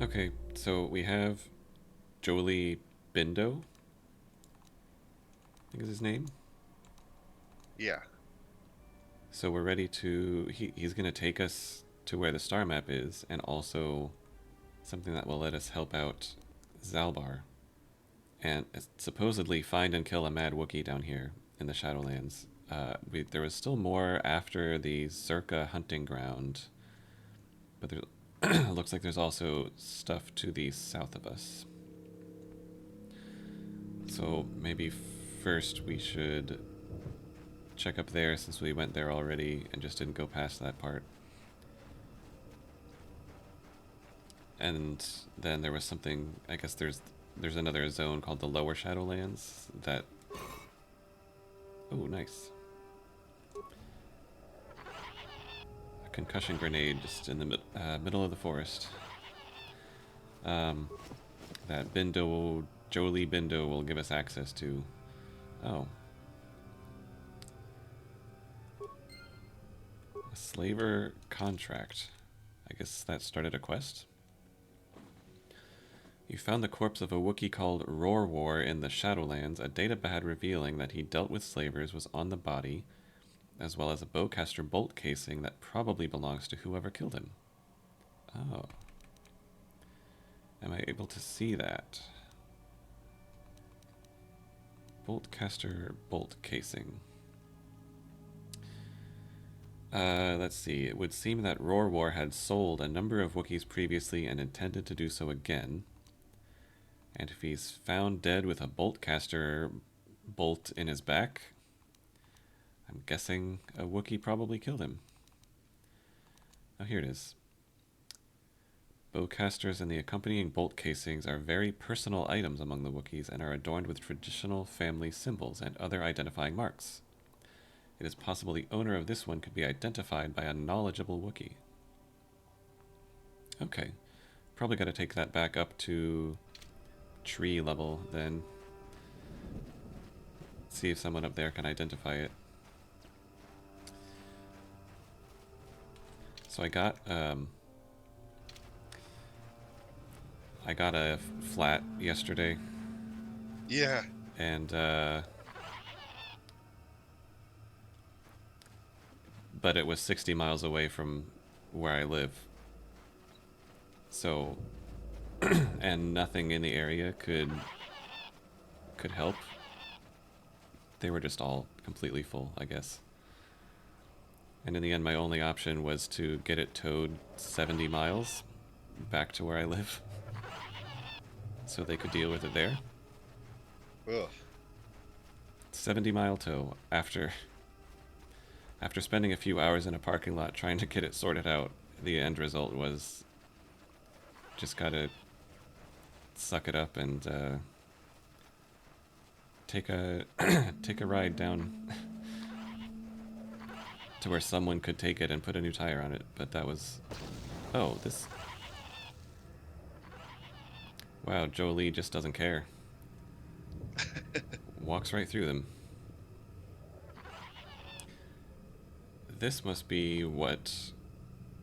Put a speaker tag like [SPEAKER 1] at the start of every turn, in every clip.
[SPEAKER 1] Okay, so we have Jolie Bindo, I think is his name.
[SPEAKER 2] Yeah.
[SPEAKER 1] So we're ready to. He's going to take us to where the star map is, and also something that will let us help out Zaalbar, and supposedly find and kill a mad Wookiee down here in the Shadowlands. There was still more after the Zerka hunting ground, but there looks like there's also stuff to the south of us. So maybe first we should check up there since we went there already and just didn't go past that part. And then there was something. I guess there's another zone called the Lower Shadowlands that. Oh, nice. A concussion grenade just in the middle of the forest. Um, that Bindo, Jolie Bindo, will give us access to. Oh, a slaver contract. I guess that started a quest. You found the corpse of a Wookiee called Roar in the Shadowlands. A datapad revealing that he dealt with slavers was on the body, as well as a bowcaster bolt casing that probably belongs to whoever killed him. Oh. Am I able to see that? Boltcaster bolt casing. Let's see. It would seem that Roar had sold a number of Wookiees previously and intended to do so again. And if he's found dead with a boltcaster bolt in his back, I'm guessing a Wookiee probably killed him. Oh, here it is. Bowcasters and the accompanying bolt casings are very personal items among the Wookiees and are adorned with traditional family symbols and other identifying marks. It is possible the owner of this one could be identified by a knowledgeable Wookiee. Okay. Probably got to take that back up to tree level then. See if someone up there can identify it. So I got a flat yesterday,
[SPEAKER 2] Yeah.
[SPEAKER 1] and but it was 60 miles away from where I live. So, and nothing in the area could help. They were just all completely full, I guess. And in the end, my only option was to get it towed 70 miles back to where I live so they could deal with it there.
[SPEAKER 2] Ugh.
[SPEAKER 1] 70-mile tow after spending a few hours in a parking lot trying to get it sorted out. The end result was just gotta suck it up and take a take a ride down to where someone could take it and put a new tire on it. But that was, oh, this, wow, Jolie just doesn't care. Walks right through them. This must be what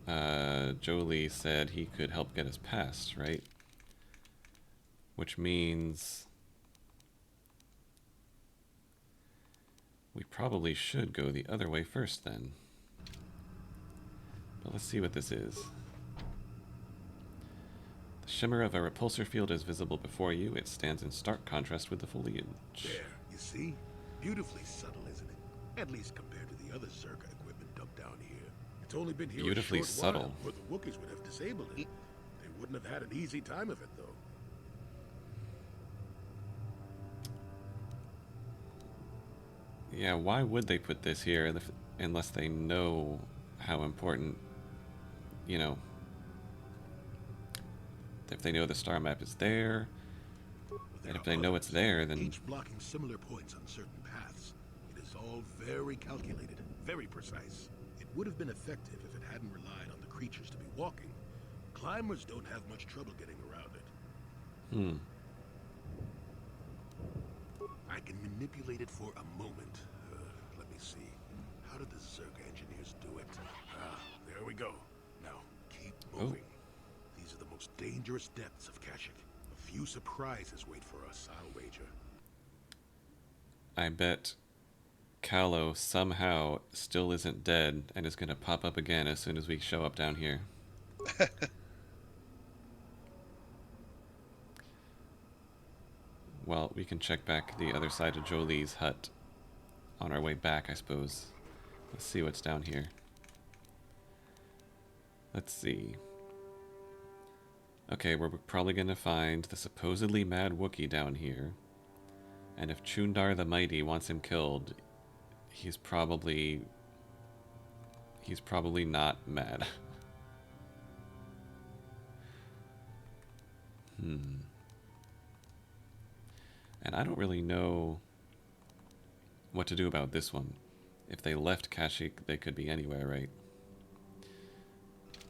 [SPEAKER 1] Jolie said he could help get us past, right? Which means we probably should go the other way first then. But let's see what this is. The shimmer of a repulsor field is visible before you. It stands in stark contrast with the foliage.
[SPEAKER 3] There, you see? Beautifully subtle, isn't it? At least compared to the other Zerka equipment dumped down here. It's only been here
[SPEAKER 1] Beautifully
[SPEAKER 3] a short
[SPEAKER 1] subtle.
[SPEAKER 3] while, or the Wookiees would have disabled it. They wouldn't have had an easy time of it, though.
[SPEAKER 1] Yeah, why would they put this here unless they know how important, you know, if they know the star map is there,
[SPEAKER 3] But there
[SPEAKER 1] and if
[SPEAKER 3] are
[SPEAKER 1] they know it's
[SPEAKER 3] others,
[SPEAKER 1] there, then
[SPEAKER 3] each blocking similar points on certain paths. It is all very calculated, very precise. It would have been effective if it hadn't relied on the creatures to be walking. Climbers don't have much trouble getting around it. I can manipulate it for a moment. Let me see. How did the Zerg engineers do it? Ah, there we go. Now, keep
[SPEAKER 1] Oh.
[SPEAKER 3] moving. These are the most dangerous depths of Kashyyyk. A few surprises wait for us, I'll wager.
[SPEAKER 1] I bet Callow somehow still isn't dead and is going to pop up again as soon as we show up down here. Well, we can check back the other side of Jolie's hut on our way back, I suppose. Let's see what's down here. Let's see. Okay, we're probably going to find the supposedly mad Wookiee down here. And if Chundar the Mighty wants him killed, he's probably not mad. And I don't really know what to do about this one. If they left Kashyyyk, they could be anywhere, right?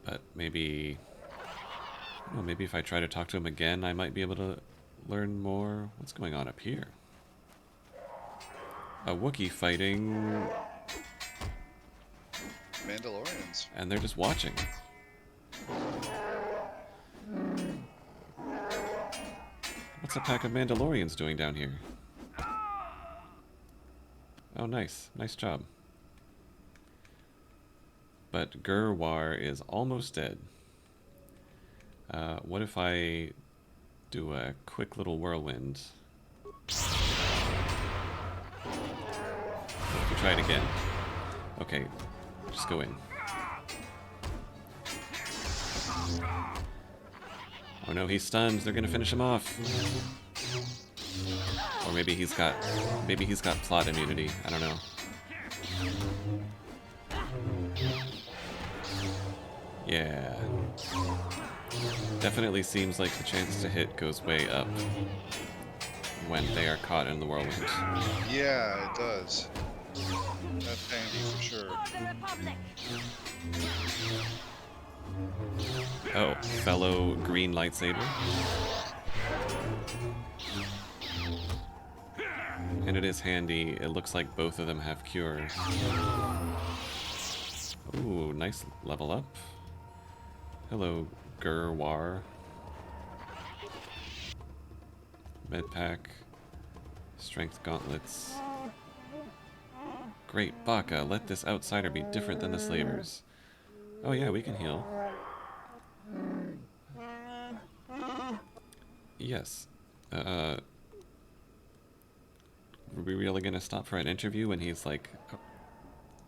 [SPEAKER 1] But maybe... well, maybe if I try to talk to him again, I might be able to learn more. What's going on up here? A Wookiee fighting...
[SPEAKER 2] Mandalorians.
[SPEAKER 1] and they're just watching. What's a pack of Mandalorians doing down here? Oh, nice. Nice job. But Gurwar is almost dead. What if I do a quick little whirlwind? Try it again. Okay, just go in. Oh no, he's stunned. They're gonna finish him off. Or maybe he's got plot immunity. I don't know. Yeah. Definitely seems like the chance to hit goes way up when they are caught in the whirlwind.
[SPEAKER 2] Yeah, it does. That's handy for sure.
[SPEAKER 1] Oh, fellow green lightsaber. And it is handy. It looks like both of them have cure. Ooh, nice level up. Hello, Gurwar. Medpack. Strength gauntlets. Great, Baka, let this outsider be different than the slavers. Oh yeah, we can heal. Yes. Are we really gonna stop for an interview when he's like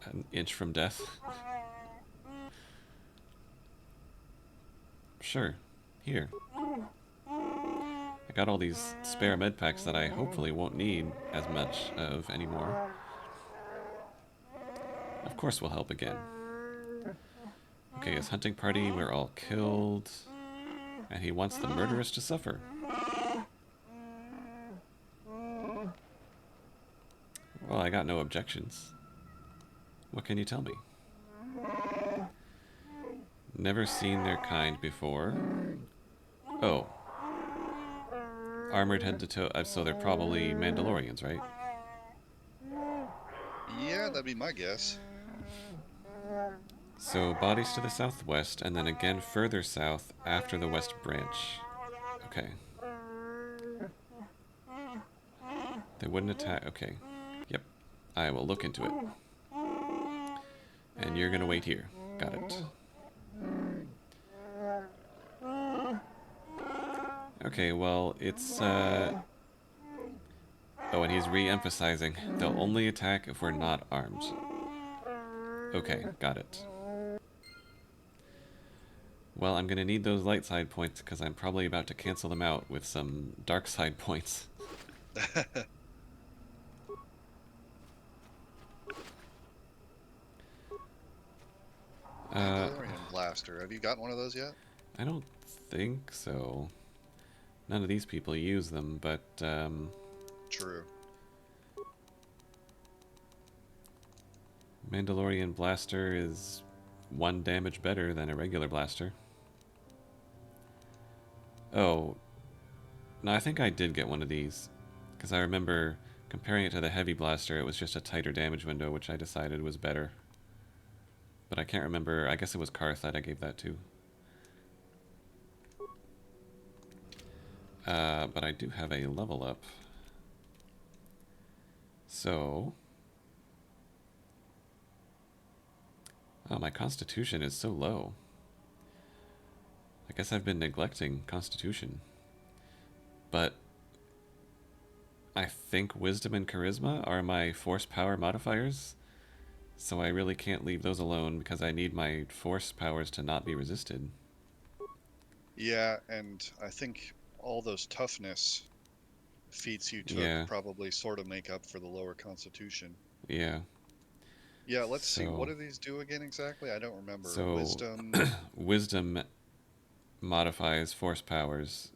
[SPEAKER 1] an inch from death? Sure. Here. I got all these spare med packs that I hopefully won't need as much of anymore. Of course we'll help again. Okay, his hunting party, we're all killed. And he wants the murderers to suffer. Well, I got no objections. What can you tell me? Never seen their kind before. Oh. Armored head to toe. So they're probably Mandalorians, right?
[SPEAKER 2] Yeah, that'd be my guess.
[SPEAKER 1] So bodies to the southwest, and then again further south after the west branch. Okay. They wouldn't attack. Okay. Yep. I will look into it. And you're gonna wait here. Got it. Okay, well, it's, oh, and he's re-emphasizing. They'll only attack if we're not armed. Okay, got it. Well, I'm gonna need those light side points because I'm probably about to cancel them out with some dark side points.
[SPEAKER 2] Mandalorian blaster. Have you got one of those yet?
[SPEAKER 1] I don't think so. None of these people use them, but,
[SPEAKER 2] True.
[SPEAKER 1] Mandalorian blaster is 1 damage better than a regular blaster. Oh. No, I think I did get one of these. Because I remember comparing it to the heavy blaster, it was just a tighter damage window, which I decided was better. But I can't remember. I guess it was Karth that I gave that to. But I do have a level up. So... Oh, my constitution is so low. I guess I've been neglecting constitution. But I think wisdom and charisma are my force power modifiers. So I really can't leave those alone because I need my force powers to not be resisted.
[SPEAKER 2] Yeah, and I think all those toughness feats you took
[SPEAKER 1] Yeah,
[SPEAKER 2] probably sort of make up for the lower constitution.
[SPEAKER 1] yeah.
[SPEAKER 2] Yeah, let's see. What
[SPEAKER 1] So,
[SPEAKER 2] do these do again exactly? I don't remember.
[SPEAKER 1] so
[SPEAKER 2] Wisdom,
[SPEAKER 1] wisdom modifies force powers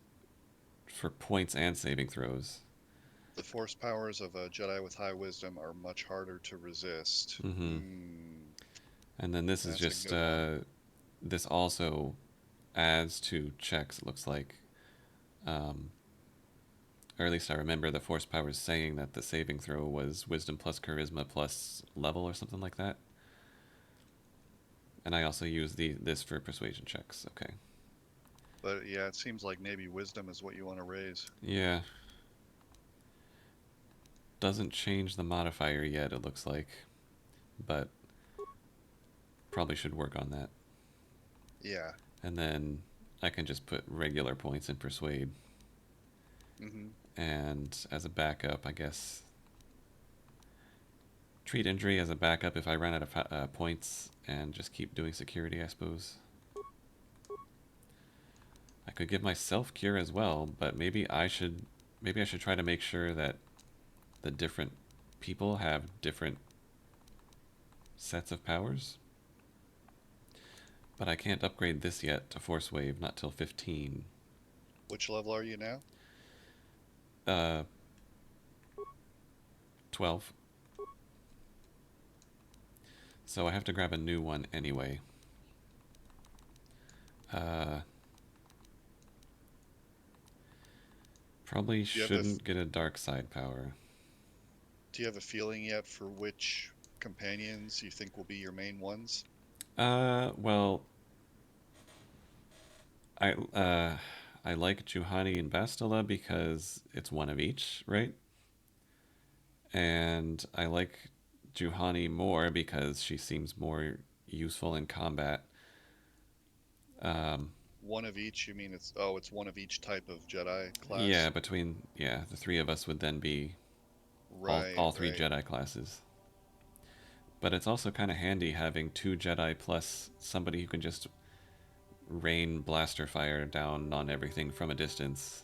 [SPEAKER 1] for points and saving throws.
[SPEAKER 2] the force powers of a Jedi with high wisdom are much harder to resist.
[SPEAKER 1] Mm-hmm.
[SPEAKER 2] Hmm,
[SPEAKER 1] And then this is
[SPEAKER 2] that's a
[SPEAKER 1] just
[SPEAKER 2] good one.
[SPEAKER 1] this also adds to checks. It looks like, um, or at least I remember the force powers saying that the saving throw was wisdom plus charisma plus level or something like that. And I also use this for persuasion checks. Okay.
[SPEAKER 2] But yeah, it seems like maybe wisdom is what you want to raise.
[SPEAKER 1] Yeah. Doesn't change the modifier yet, it looks like. But probably should work on that.
[SPEAKER 2] Yeah.
[SPEAKER 1] And then I can just put regular points in persuade.
[SPEAKER 2] Mm-hmm.
[SPEAKER 1] And as a backup, I guess treat injury as a backup if I run out of points and just keep doing security, I suppose. I could give myself cure as well, but maybe I should try to make sure that the different people have different sets of powers. But I can't upgrade this yet to Force Wave, not till 15.
[SPEAKER 2] Which level are you now?
[SPEAKER 1] 12. So I have to grab a new one anyway. Probably
[SPEAKER 2] Do you have a
[SPEAKER 1] shouldn't get a dark side power.
[SPEAKER 2] Do you have a feeling yet for which companions you think will be your main ones?
[SPEAKER 1] Well, I like Juhani and Bastila because it's one of each, right? And I like Juhani more because she seems more useful in combat. Um,
[SPEAKER 2] One of each, you mean it's one of each type of Jedi
[SPEAKER 1] yeah,
[SPEAKER 2] class?
[SPEAKER 1] the three of us would then be
[SPEAKER 2] Right,
[SPEAKER 1] all three
[SPEAKER 2] right.
[SPEAKER 1] Jedi classes. But it's also kind of handy having two Jedi plus somebody who can just rain blaster fire down on everything from a distance.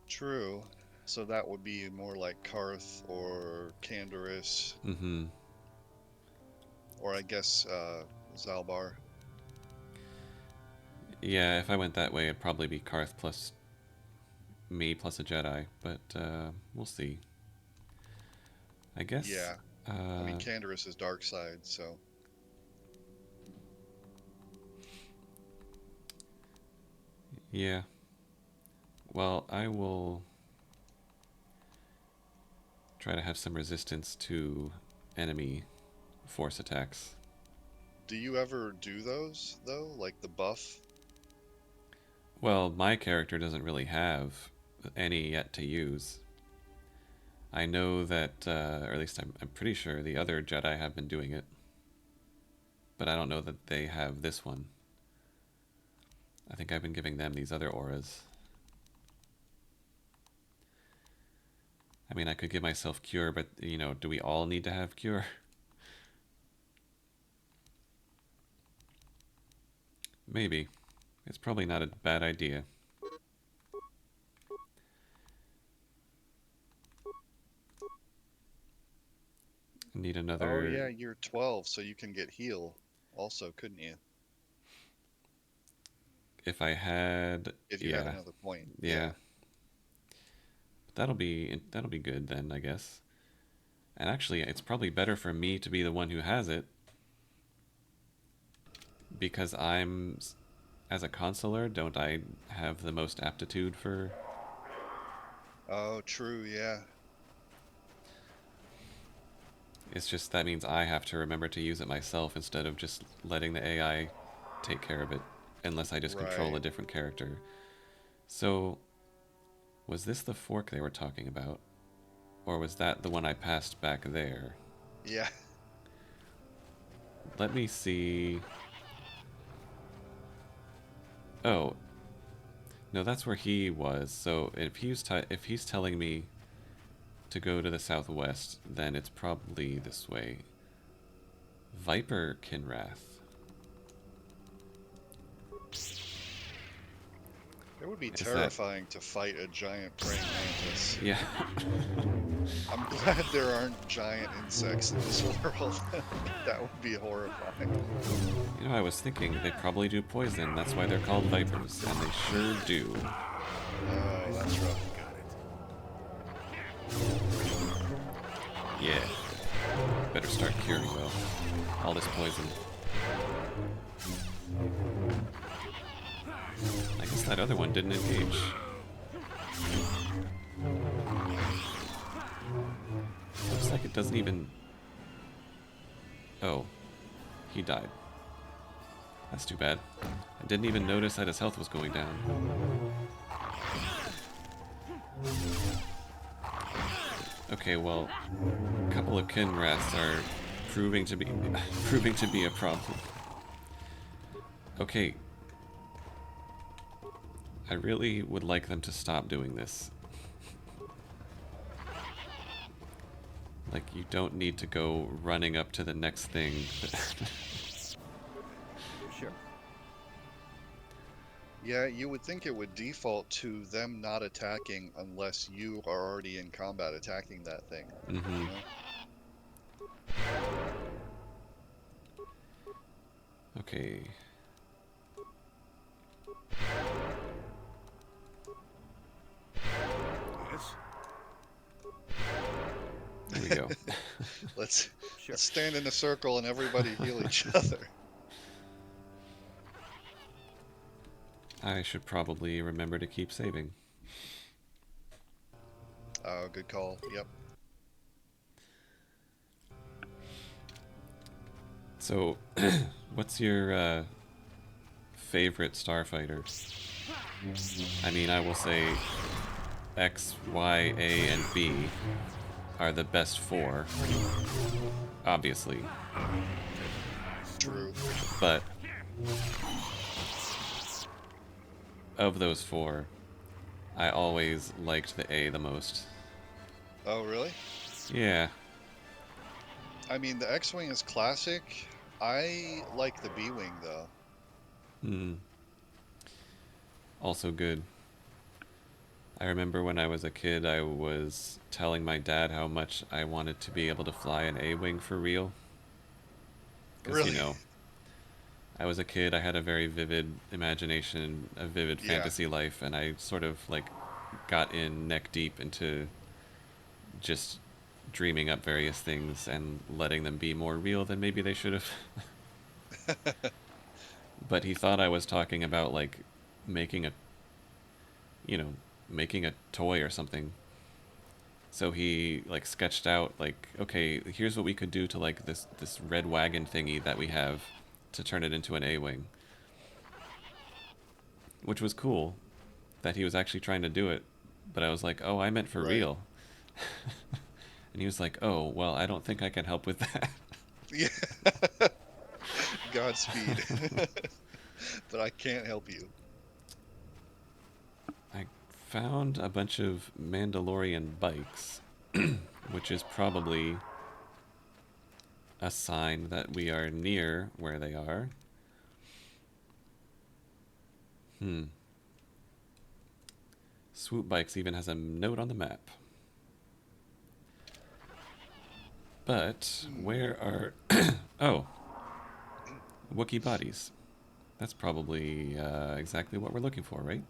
[SPEAKER 2] True. So that would be more like Karth or Canderous,
[SPEAKER 1] Mm-hmm.
[SPEAKER 2] or I guess Zaalbar.
[SPEAKER 1] Yeah, if I went that way, it'd probably be Karth plus me plus a Jedi, but we'll see. I guess.
[SPEAKER 2] Yeah. I mean,
[SPEAKER 1] Uh,
[SPEAKER 2] Canderous is dark side, so
[SPEAKER 1] yeah. Well, I will try to have some resistance to enemy force attacks.
[SPEAKER 2] do you ever do those though? Like the buff?
[SPEAKER 1] Well, my character doesn't really have any yet to use. I know that, or at least I'm pretty sure the other Jedi have been doing it, but I don't know that they have this one. I think I've been giving them these other auras. I mean, I could give myself cure, but, do we all need to have cure? Maybe. It's probably not a bad idea. I need
[SPEAKER 2] Oh
[SPEAKER 1] another...
[SPEAKER 2] yeah, you're 12, so you can get heal also, couldn't you?
[SPEAKER 1] If I had...
[SPEAKER 2] If you have
[SPEAKER 1] Yeah.
[SPEAKER 2] another point.
[SPEAKER 1] Yeah.
[SPEAKER 2] Yeah.
[SPEAKER 1] That'll be good then, I guess. And actually, it's probably better for me to be the one who has it, because as a consular, don't I have the most aptitude for...
[SPEAKER 2] Oh, true, yeah.
[SPEAKER 1] It's just that means I have to remember to use it myself instead of just letting the AI take care of it, unless I just control a
[SPEAKER 2] Right.
[SPEAKER 1] different character. So, was this the fork they were talking about? Or was that the one I passed back there?
[SPEAKER 2] Yeah.
[SPEAKER 1] Let me see. Oh, no, that's where he was. So if he's telling me to go to the southwest, then it's probably this way. Viper Kinrath.
[SPEAKER 2] It would be
[SPEAKER 1] Is that-
[SPEAKER 2] terrifying to fight a giant praying mantis.
[SPEAKER 1] Yeah.
[SPEAKER 2] I'm glad there aren't giant insects in this world. That would be horrifying.
[SPEAKER 1] You know, I was thinking they probably do poison. That's why they're called vipers, and they sure do.
[SPEAKER 2] Oh, that's rough.
[SPEAKER 1] Yeah. Better start curing though. All this poison. I guess that other one didn't engage. Looks like it doesn't even... Oh. He died. That's too bad. I didn't even notice that his health was going down. Okay, well, a couple of Kinraths are proving to be a problem. Okay. I really would like them to stop doing this. Like, you don't need to go running up to the next thing.
[SPEAKER 4] Sure.
[SPEAKER 2] Yeah, you would think it would default to them not attacking unless you are already in combat attacking that thing.
[SPEAKER 1] Mm-hmm.
[SPEAKER 2] You know?
[SPEAKER 1] Okay.
[SPEAKER 3] Yes?
[SPEAKER 1] There we go.
[SPEAKER 2] Let's
[SPEAKER 4] Sure.
[SPEAKER 2] stand in a circle and everybody heal each other.
[SPEAKER 1] I should probably remember to keep saving.
[SPEAKER 2] Oh, good call. Yep.
[SPEAKER 1] So, what's your favorite starfighter? I mean, I will say X, Y, A, and B are the best four, obviously.
[SPEAKER 2] True.
[SPEAKER 1] But of those four, I always liked the A the most.
[SPEAKER 2] Oh, really?
[SPEAKER 1] Yeah.
[SPEAKER 2] I mean, the X-Wing is classic. I like the B-Wing, though.
[SPEAKER 1] Hmm. Also good. I remember when I was a kid, I was telling my dad how much I wanted to be able to fly an A-Wing for real. Because,
[SPEAKER 2] Really?
[SPEAKER 1] you know, I was a kid, I had a very vivid imagination, a vivid
[SPEAKER 2] Yeah.
[SPEAKER 1] fantasy life, and I sort of, like, got in neck deep into just dreaming up various things and letting them be more real than maybe they should have. But he thought I was talking about, like, making a, you know, making a toy or something. So he, like, sketched out, like, okay, here's what we could do to, like, this red wagon thingy that we have to turn it into an A-Wing. Which was cool, that he was actually trying to do it. But I was like, oh, I meant for
[SPEAKER 2] Right.
[SPEAKER 1] real. And he was like, oh, well, I don't think I can help with that.
[SPEAKER 2] Yeah. Godspeed. But I can't help you.
[SPEAKER 1] I found a bunch of Mandalorian bikes, which is probably a sign that we are near where they are. Swoop Bikes even has a note on the map. But where are... Oh. Wookiee bodies. That's probably exactly what we're looking for, right?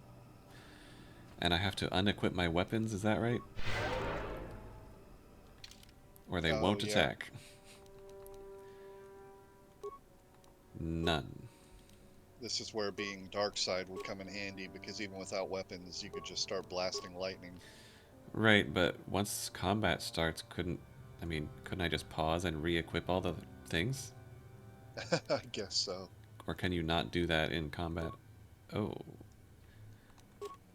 [SPEAKER 1] And I have to unequip my weapons, is that right? Or they
[SPEAKER 2] Oh,
[SPEAKER 1] won't
[SPEAKER 2] yeah.
[SPEAKER 1] attack. None.
[SPEAKER 2] This is where being dark side would come in handy, because even without weapons, you could just start blasting lightning.
[SPEAKER 1] Right, but once combat starts, couldn't I just pause and re-equip all the things?
[SPEAKER 2] I guess so.
[SPEAKER 1] Or can you not do that in combat? Oh.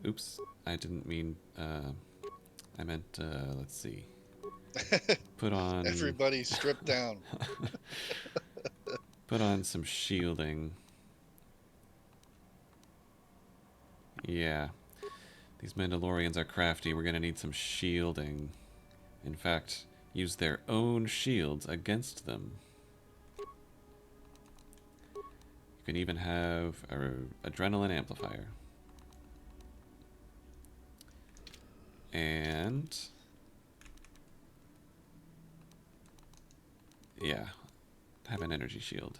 [SPEAKER 1] Oops, I didn't mean, I meant, let's see. Put on...
[SPEAKER 2] Everybody strip down.
[SPEAKER 1] Put on some shielding. Yeah. These Mandalorians are crafty. We're gonna need some shielding. In fact, use their own shields against them. You can even have an adrenaline amplifier. And... yeah. Have an energy shield.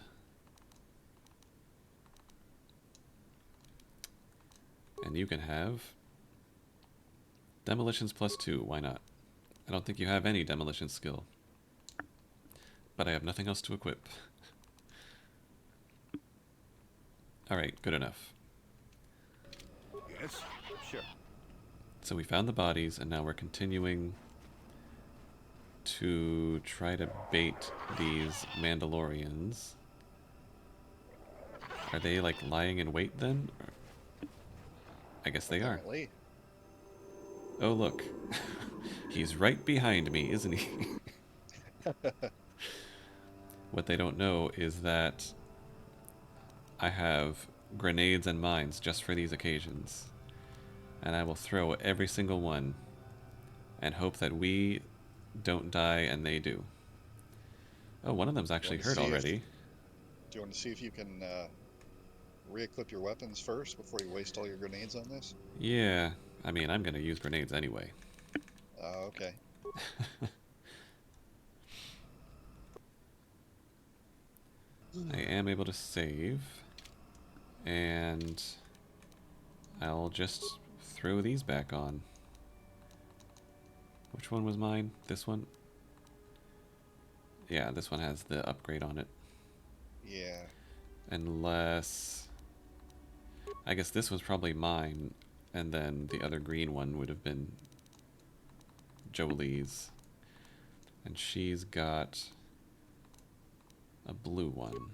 [SPEAKER 1] And you can have demolitions +2, why not? I don't think you have any demolition skill. But I have nothing else to equip. Alright, good enough.
[SPEAKER 3] Yes? Sure.
[SPEAKER 1] So we found the bodies, and now we're continuing to try to bait these Mandalorians. Are they, like, lying in wait, then? Or... I guess they are.
[SPEAKER 2] Apparently.
[SPEAKER 1] Oh, look. He's right behind me, isn't he? What they don't know is that I have grenades and mines just for these occasions. And I will throw every single one and hope that we don't die and they do. Oh, one of them's actually hurt already.
[SPEAKER 2] Do you want to see if you can re-equip your weapons first before you waste all your grenades on this?
[SPEAKER 1] Yeah, I mean, I'm gonna use grenades anyway.
[SPEAKER 2] Okay.
[SPEAKER 1] I am able to save. And I'll just throw these back on. Which one was mine? This one? Yeah, this one has the upgrade on it.
[SPEAKER 2] Yeah.
[SPEAKER 1] Unless... I guess this was probably mine, and then the other green one would have been Jolie's. And she's got a blue one.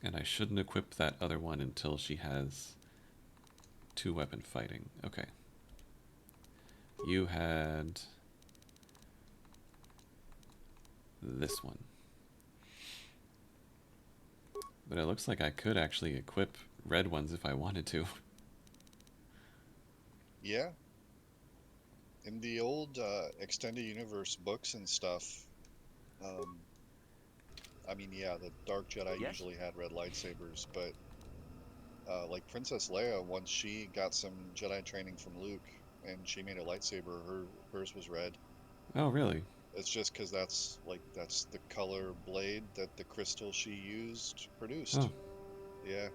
[SPEAKER 1] And I shouldn't equip that other one until she has 2-weapon fighting. Okay. You had this one. But it looks like I could actually equip red ones if I wanted to.
[SPEAKER 2] Yeah. In the old extended universe books and stuff, I mean, yeah, the Dark Jedi usually had red lightsabers, but like Princess Leia, once she got some Jedi training from Luke and she made a lightsaber, hers was red.
[SPEAKER 1] Oh, really?
[SPEAKER 2] It's just because that's the color blade that the crystal she used produced.
[SPEAKER 1] Oh.
[SPEAKER 2] Yeah.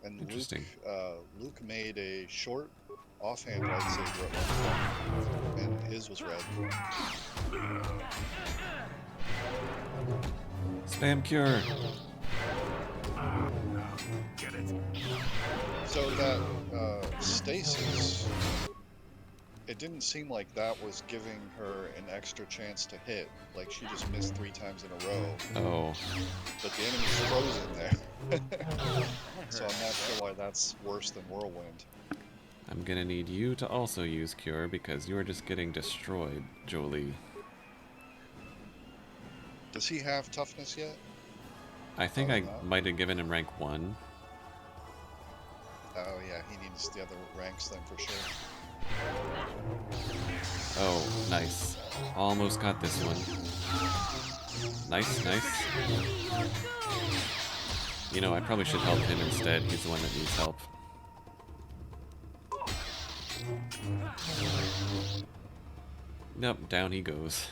[SPEAKER 2] And
[SPEAKER 1] Interesting.
[SPEAKER 2] Luke made a short offhand lightsaber at one point, and his was red.
[SPEAKER 1] Spam cure.
[SPEAKER 3] Get it.
[SPEAKER 2] So that stasis, it didn't seem like that was giving her an extra chance to hit. Like, she just missed 3 times in a row.
[SPEAKER 1] Oh.
[SPEAKER 2] But the enemy's frozen there. So I'm not sure why that's worse than Whirlwind.
[SPEAKER 1] I'm gonna need you to also use cure because you are just getting destroyed, Jolie.
[SPEAKER 2] Does he have toughness yet?
[SPEAKER 1] I think I might have given him rank 1.
[SPEAKER 2] Oh yeah, he needs the other ranks then for sure.
[SPEAKER 1] Oh, nice. Almost got this one. Nice, nice. You know, I probably should help him instead. He's the one that needs help. Nope, down he goes.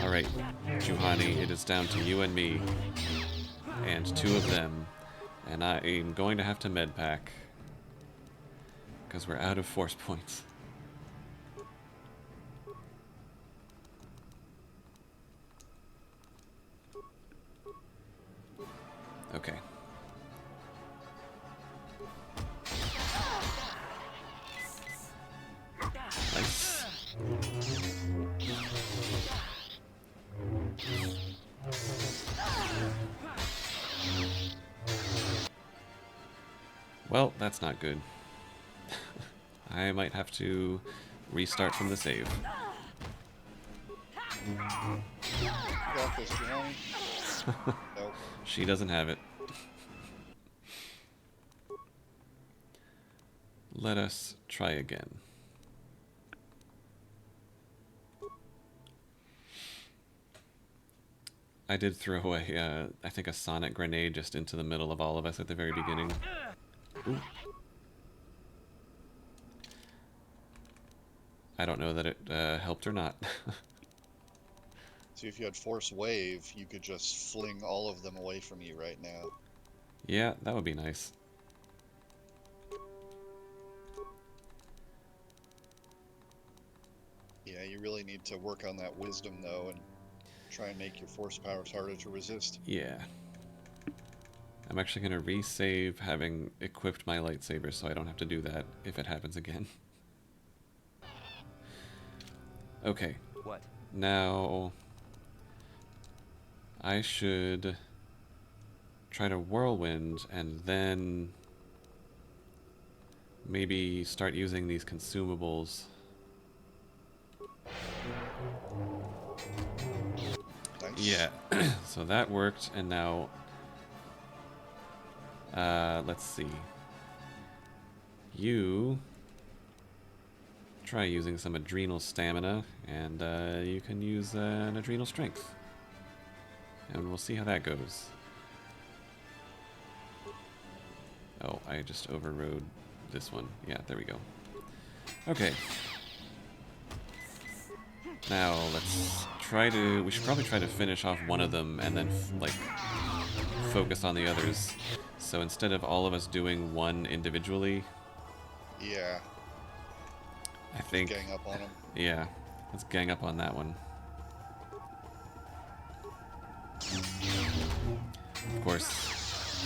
[SPEAKER 1] Alright, Juhani, it is down to you and me. And 2 of them. And I am going to have to med pack. Because we're out of force points. Okay. Nice. Well, that's not good. I might have to restart from the save.
[SPEAKER 2] You got this, Johnny. Nope.
[SPEAKER 1] She doesn't have it. Let us try again. I did throw a, I think a sonic grenade just into the middle of all of us at the very beginning. Ooh. I don't know that it helped or not.
[SPEAKER 2] See, if you had Force Wave, you could just fling all of them away from you right now.
[SPEAKER 1] Yeah, that would be nice.
[SPEAKER 2] Yeah, you really need to work on that wisdom, though, and try and make your force powers harder to resist.
[SPEAKER 1] Yeah. I'm actually going to resave having equipped my lightsaber so I don't have to do that if it happens again. Okay.
[SPEAKER 4] What?
[SPEAKER 1] Now I should try to whirlwind and then maybe start using these consumables.
[SPEAKER 2] Nice.
[SPEAKER 1] Yeah, so that worked, and now let's see. You try using some adrenal stamina, and you can use an adrenal strength. And we'll see how that goes. Oh, I just overrode this one. Yeah, there we go. Okay. Now, let's try to... We should probably try to finish off one of them and then, like, focus on the others. So instead of all of us doing one individually...
[SPEAKER 2] Yeah.
[SPEAKER 1] I think...
[SPEAKER 2] Just gang up on them.
[SPEAKER 1] Yeah. Let's gang up on that one. Of course.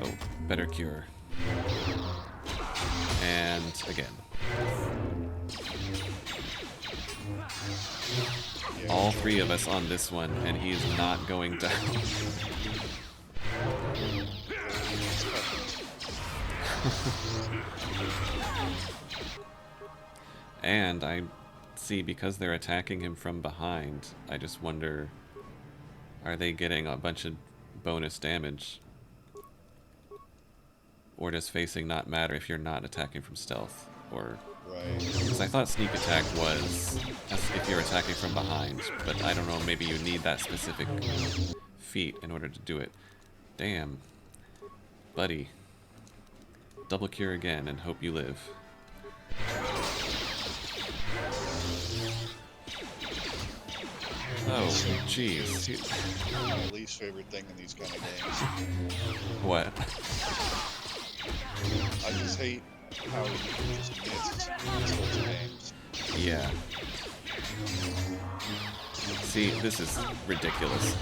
[SPEAKER 1] Oh, better cure. And again.
[SPEAKER 2] Yeah,
[SPEAKER 1] All three of us on this one, and he is not going down. And I see, because they're attacking him from behind, I just wonder, are they getting a bunch of bonus damage? Or does facing not matter if you're not attacking from stealth? Or...
[SPEAKER 2] Right.
[SPEAKER 1] Because I thought sneak attack was if you're attacking from behind, but I don't know, maybe you need that specific feat in order to do it. Damn. Buddy. Double cure again and hope you live. Oh, jeez.
[SPEAKER 2] My least favorite thing in these kind of games.
[SPEAKER 1] What?
[SPEAKER 2] I just hate how you can just miss these sorts of games.
[SPEAKER 1] Yeah. See, this is ridiculous.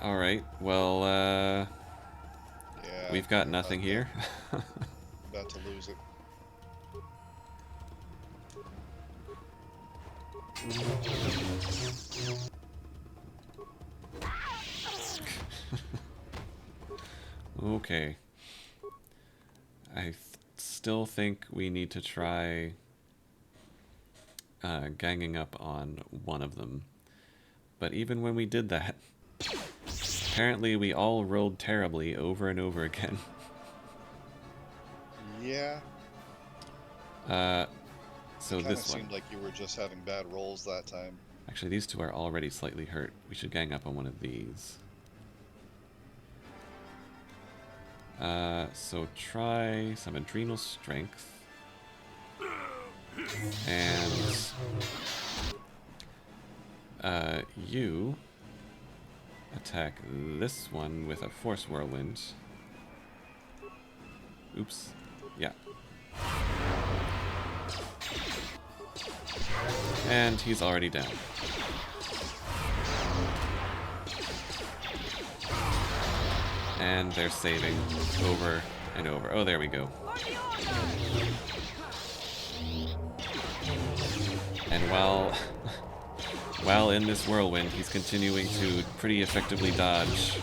[SPEAKER 1] Alright, well,
[SPEAKER 2] Yeah.
[SPEAKER 1] we've got nothing here.
[SPEAKER 2] About to lose it.
[SPEAKER 1] Okay. I still think we need to try ganging up on one of them. But even when we did that, apparently we all rolled terribly over and over again.
[SPEAKER 2] Yeah.
[SPEAKER 1] So
[SPEAKER 2] It kind of
[SPEAKER 1] this one.
[SPEAKER 2] seemed like you were just having bad rolls that time.
[SPEAKER 1] Actually, these two are already slightly hurt. We should gang up on one of these. So try some adrenal strength. And you attack this one with a force whirlwind. Oops. Yeah. And he's already down. And they're saving over and over. Oh, there we go. And while in this whirlwind, he's continuing to pretty effectively dodge.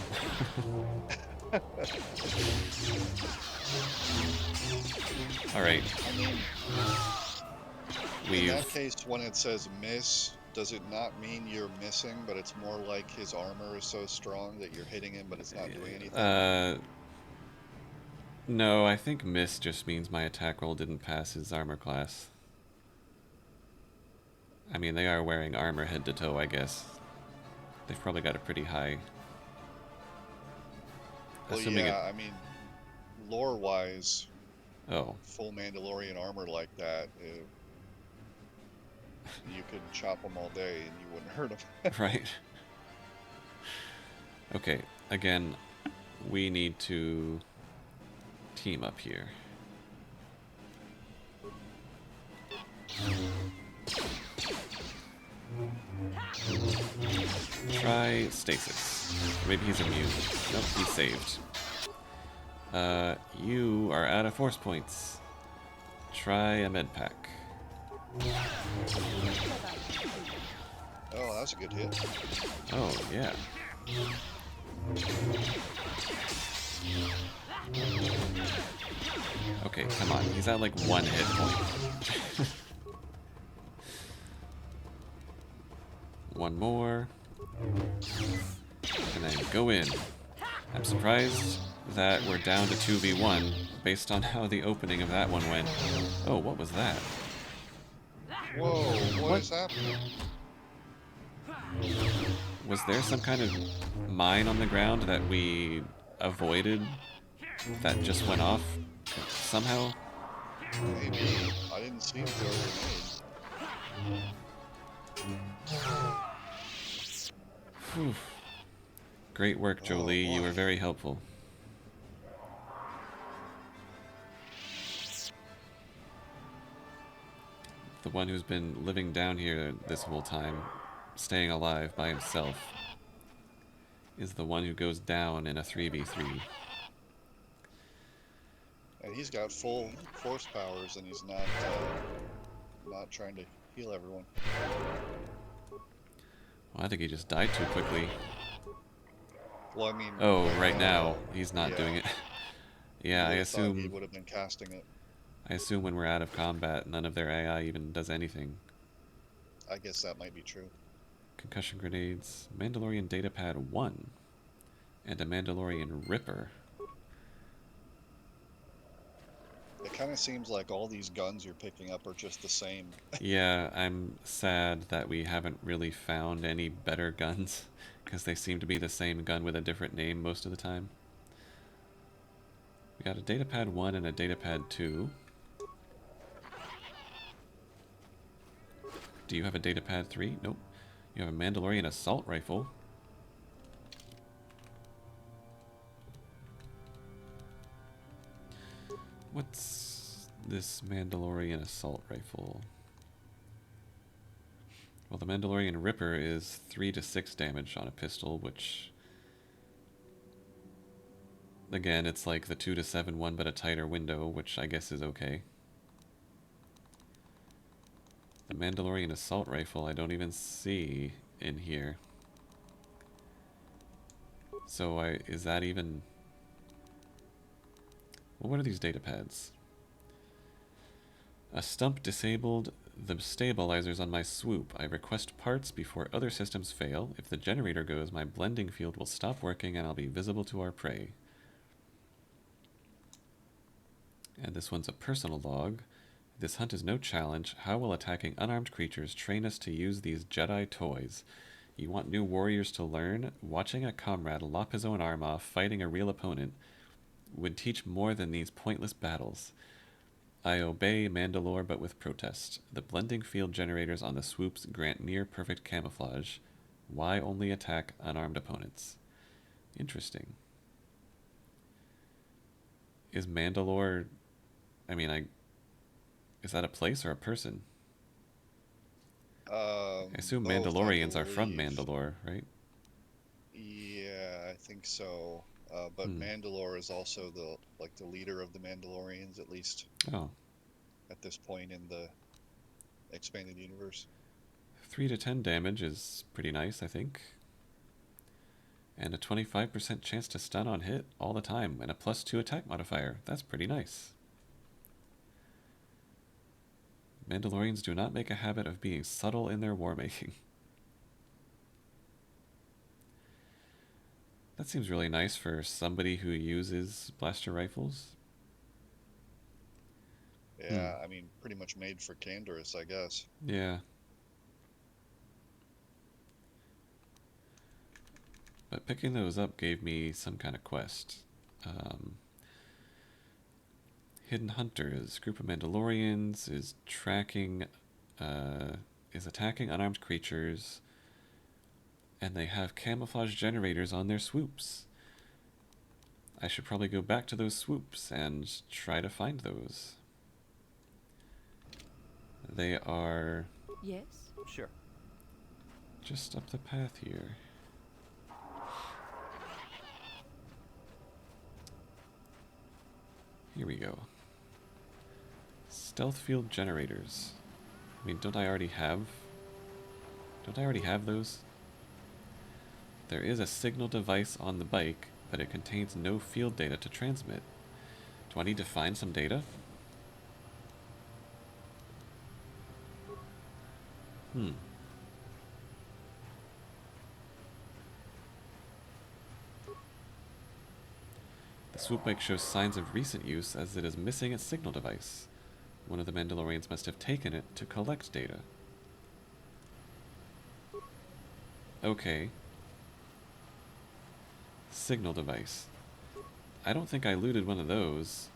[SPEAKER 1] Alright.
[SPEAKER 2] In that case, when it says miss, does it not mean you're missing, but it's more like his armor is so strong that you're hitting him, but it's not doing anything?
[SPEAKER 1] No, I think miss just means my attack roll didn't pass his armor class. I mean, they are wearing armor head to toe, I guess. They've probably got a pretty high...
[SPEAKER 2] Well, yeah, I mean, lore-wise, full Mandalorian armor like that, you could chop them all day and you wouldn't hurt them.
[SPEAKER 1] Right. Okay, again, we need to team up here. Try stasis. Maybe he's immune. Nope, he's saved. You are out of force points. Try a med pack.
[SPEAKER 2] Oh, that was a good hit.
[SPEAKER 1] Oh, yeah. Okay, come on. He's at like 1 hit point. One more. And then go in. I'm surprised that we're down to 2v1 based on how the opening of that one went. Oh, what was that?
[SPEAKER 2] Whoa, what is happening?
[SPEAKER 1] Was there some kind of mine on the ground that we avoided that just went off somehow?
[SPEAKER 2] Maybe. I didn't see him throw a grenade.
[SPEAKER 1] Whew. Great work, Jolie. You were very helpful. The one who's been living down here this whole time, staying alive by himself, is the one who goes down in a 3v3.
[SPEAKER 2] And he's got full force powers, and he's not trying to heal everyone.
[SPEAKER 1] Well, I think he just died too quickly.
[SPEAKER 2] Well, I mean...
[SPEAKER 1] Oh, right now, he's not doing it. Yeah, I assume...
[SPEAKER 2] he would have been casting it.
[SPEAKER 1] I assume when we're out of combat, none of their AI even does anything.
[SPEAKER 2] I guess that might be true.
[SPEAKER 1] Concussion grenades, Mandalorian datapad 1, and a Mandalorian Ripper.
[SPEAKER 2] It kind of seems like all these guns you're picking up are just the same.
[SPEAKER 1] Yeah, I'm sad that we haven't really found any better guns, because they seem to be the same gun with a different name most of the time. We got a datapad 1 and a datapad 2. Do you have a datapad 3? Nope. You have a Mandalorian assault rifle. What's this Mandalorian assault rifle? Well, the Mandalorian Ripper is 3 to 6 damage on a pistol, which... Again, it's like the 2 to 7 one, but a tighter window, which I guess is okay. The Mandalorian assault rifle I don't even see in here. So is that even... Well, what are these data pads? A stump disabled the stabilizers on my swoop. I request parts before other systems fail. If the generator goes, my blending field will stop working and I'll be visible to our prey. And this one's a personal log. This hunt is no challenge. How will attacking unarmed creatures train us to use these Jedi toys? You want new warriors to learn? Watching a comrade lop his own arm off, fighting a real opponent, would teach more than these pointless battles. I obey Mandalore, but with protest. The blending field generators on the swoops grant near-perfect camouflage. Why only attack unarmed opponents? Interesting. Is Mandalore... I mean, is that a place or a person? I assume Mandalorians are from Mandalore, right?
[SPEAKER 2] Yeah, I think so. But Mandalore is also the leader of the Mandalorians, at least.
[SPEAKER 1] Oh.
[SPEAKER 2] At this point in the expanded universe.
[SPEAKER 1] 3 to 10 damage is pretty nice, I think. And a 25% chance to stun on hit all the time, and a +2 attack modifier. That's pretty nice. Mandalorians do not make a habit of being subtle in their war making. That seems really nice for somebody who uses blaster rifles.
[SPEAKER 2] Yeah, I mean, pretty much made for Canderous, I guess.
[SPEAKER 1] Yeah. But picking those up gave me some kind of quest. Hidden Hunters, group of Mandalorians, is attacking unarmed creatures, and they have camouflage generators on their swoops. I should probably go back to those swoops and try to find those. They are...
[SPEAKER 4] Yes? Sure.
[SPEAKER 1] just up the path here. Here we go. Stealth field generators. I mean, don't I already have those? There is a signal device on the bike, but it contains no field data to transmit. Do I need to find some data? The swoop bike shows signs of recent use as it is missing its signal device. One of the Mandalorians must have taken it to collect data. Okay. Signal device. I don't think I looted one of those.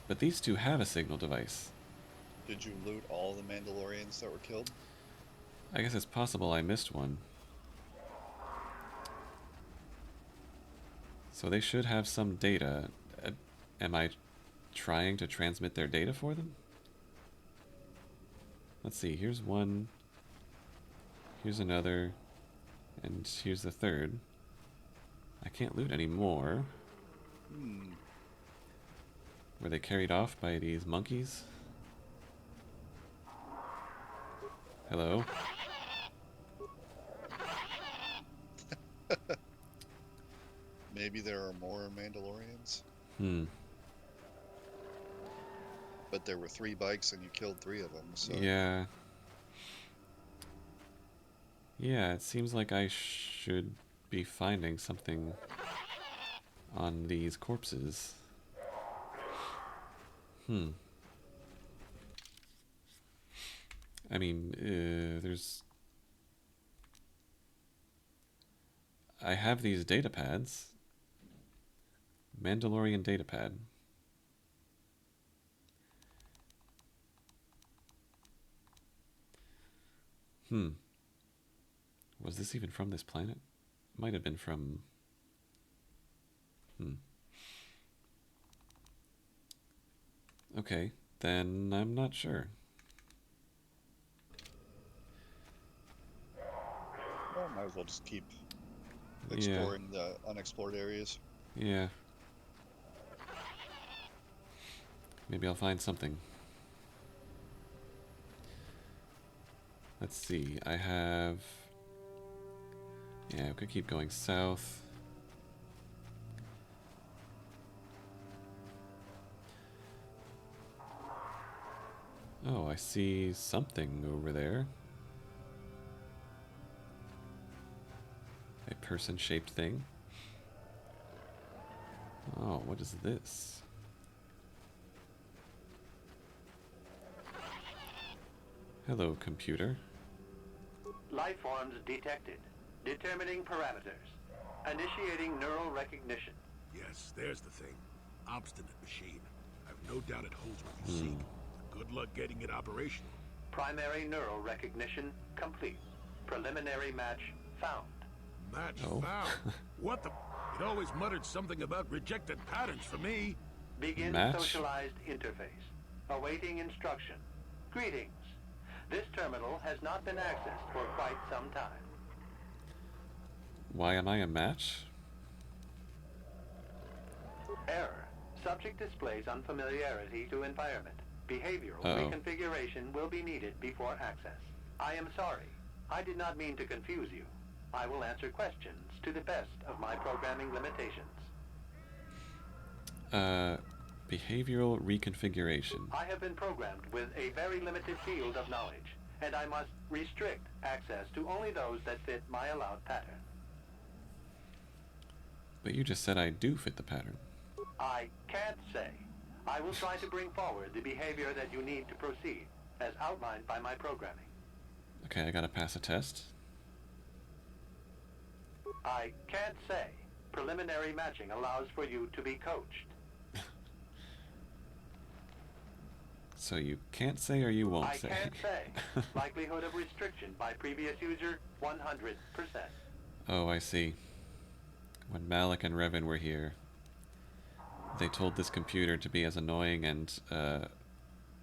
[SPEAKER 1] But these two have a signal device.
[SPEAKER 2] Did you loot all the Mandalorians that were killed?
[SPEAKER 1] I guess it's possible I missed one. So they should have some data. Am I trying to transmit their data for them? Let's see, here's one. Here's another. And here's the third. I can't loot any more. Were they carried off by these monkeys? Hello?
[SPEAKER 2] Maybe there are more Mandalorians,
[SPEAKER 1] Hmm.
[SPEAKER 2] but there were 3 bikes and you killed 3 of them, so...
[SPEAKER 1] Yeah. Yeah, it seems like I should be finding something on these corpses. I mean, I have these data pads. Mandalorian data pad. Was this even from this planet? Might have been from... Okay, then I'm not sure.
[SPEAKER 2] Well, might as well just keep exploring the unexplored areas.
[SPEAKER 1] Yeah. Maybe I'll find something. Let's see, I have... Yeah, we could keep going south. Oh, I see something over there. A person-shaped thing. Oh, what is this? Hello, computer.
[SPEAKER 5] Life forms detected. Determining parameters. Initiating neural recognition.
[SPEAKER 3] Yes, there's the thing. Obstinate machine. I've no doubt it holds what you seek. Good luck getting it operational.
[SPEAKER 5] Primary neural recognition complete. Preliminary match found.
[SPEAKER 3] Match
[SPEAKER 1] Oh.
[SPEAKER 3] found. What the... It always muttered something about rejected patterns for me.
[SPEAKER 5] Begin
[SPEAKER 1] Match?
[SPEAKER 5] socialized interface. Awaiting instruction. Greetings. This terminal has not been accessed for quite some time.
[SPEAKER 1] Why am I a match?
[SPEAKER 5] Error. Subject displays unfamiliarity to environment. Behavioral
[SPEAKER 1] Uh-oh.
[SPEAKER 5] reconfiguration will be needed before access. I am sorry. I did not mean to confuse you. I will answer questions to the best of my programming limitations.
[SPEAKER 1] Behavioral reconfiguration.
[SPEAKER 5] I have been programmed with a very limited field of knowledge, and I must restrict access to only those that fit my allowed pattern.
[SPEAKER 1] But you just said I do fit the pattern.
[SPEAKER 5] I can't say. I will try to bring forward the behavior that you need to proceed, as outlined by my programming.
[SPEAKER 1] Okay, I gotta pass a test.
[SPEAKER 5] I can't say. Preliminary matching allows for you to be coached.
[SPEAKER 1] So you can't say or you won't
[SPEAKER 5] I
[SPEAKER 1] say?
[SPEAKER 5] can't say. Likelihood of restriction by previous user, 100%.
[SPEAKER 1] Oh, I see. When Malik and Revan were here, they told this computer to be as annoying and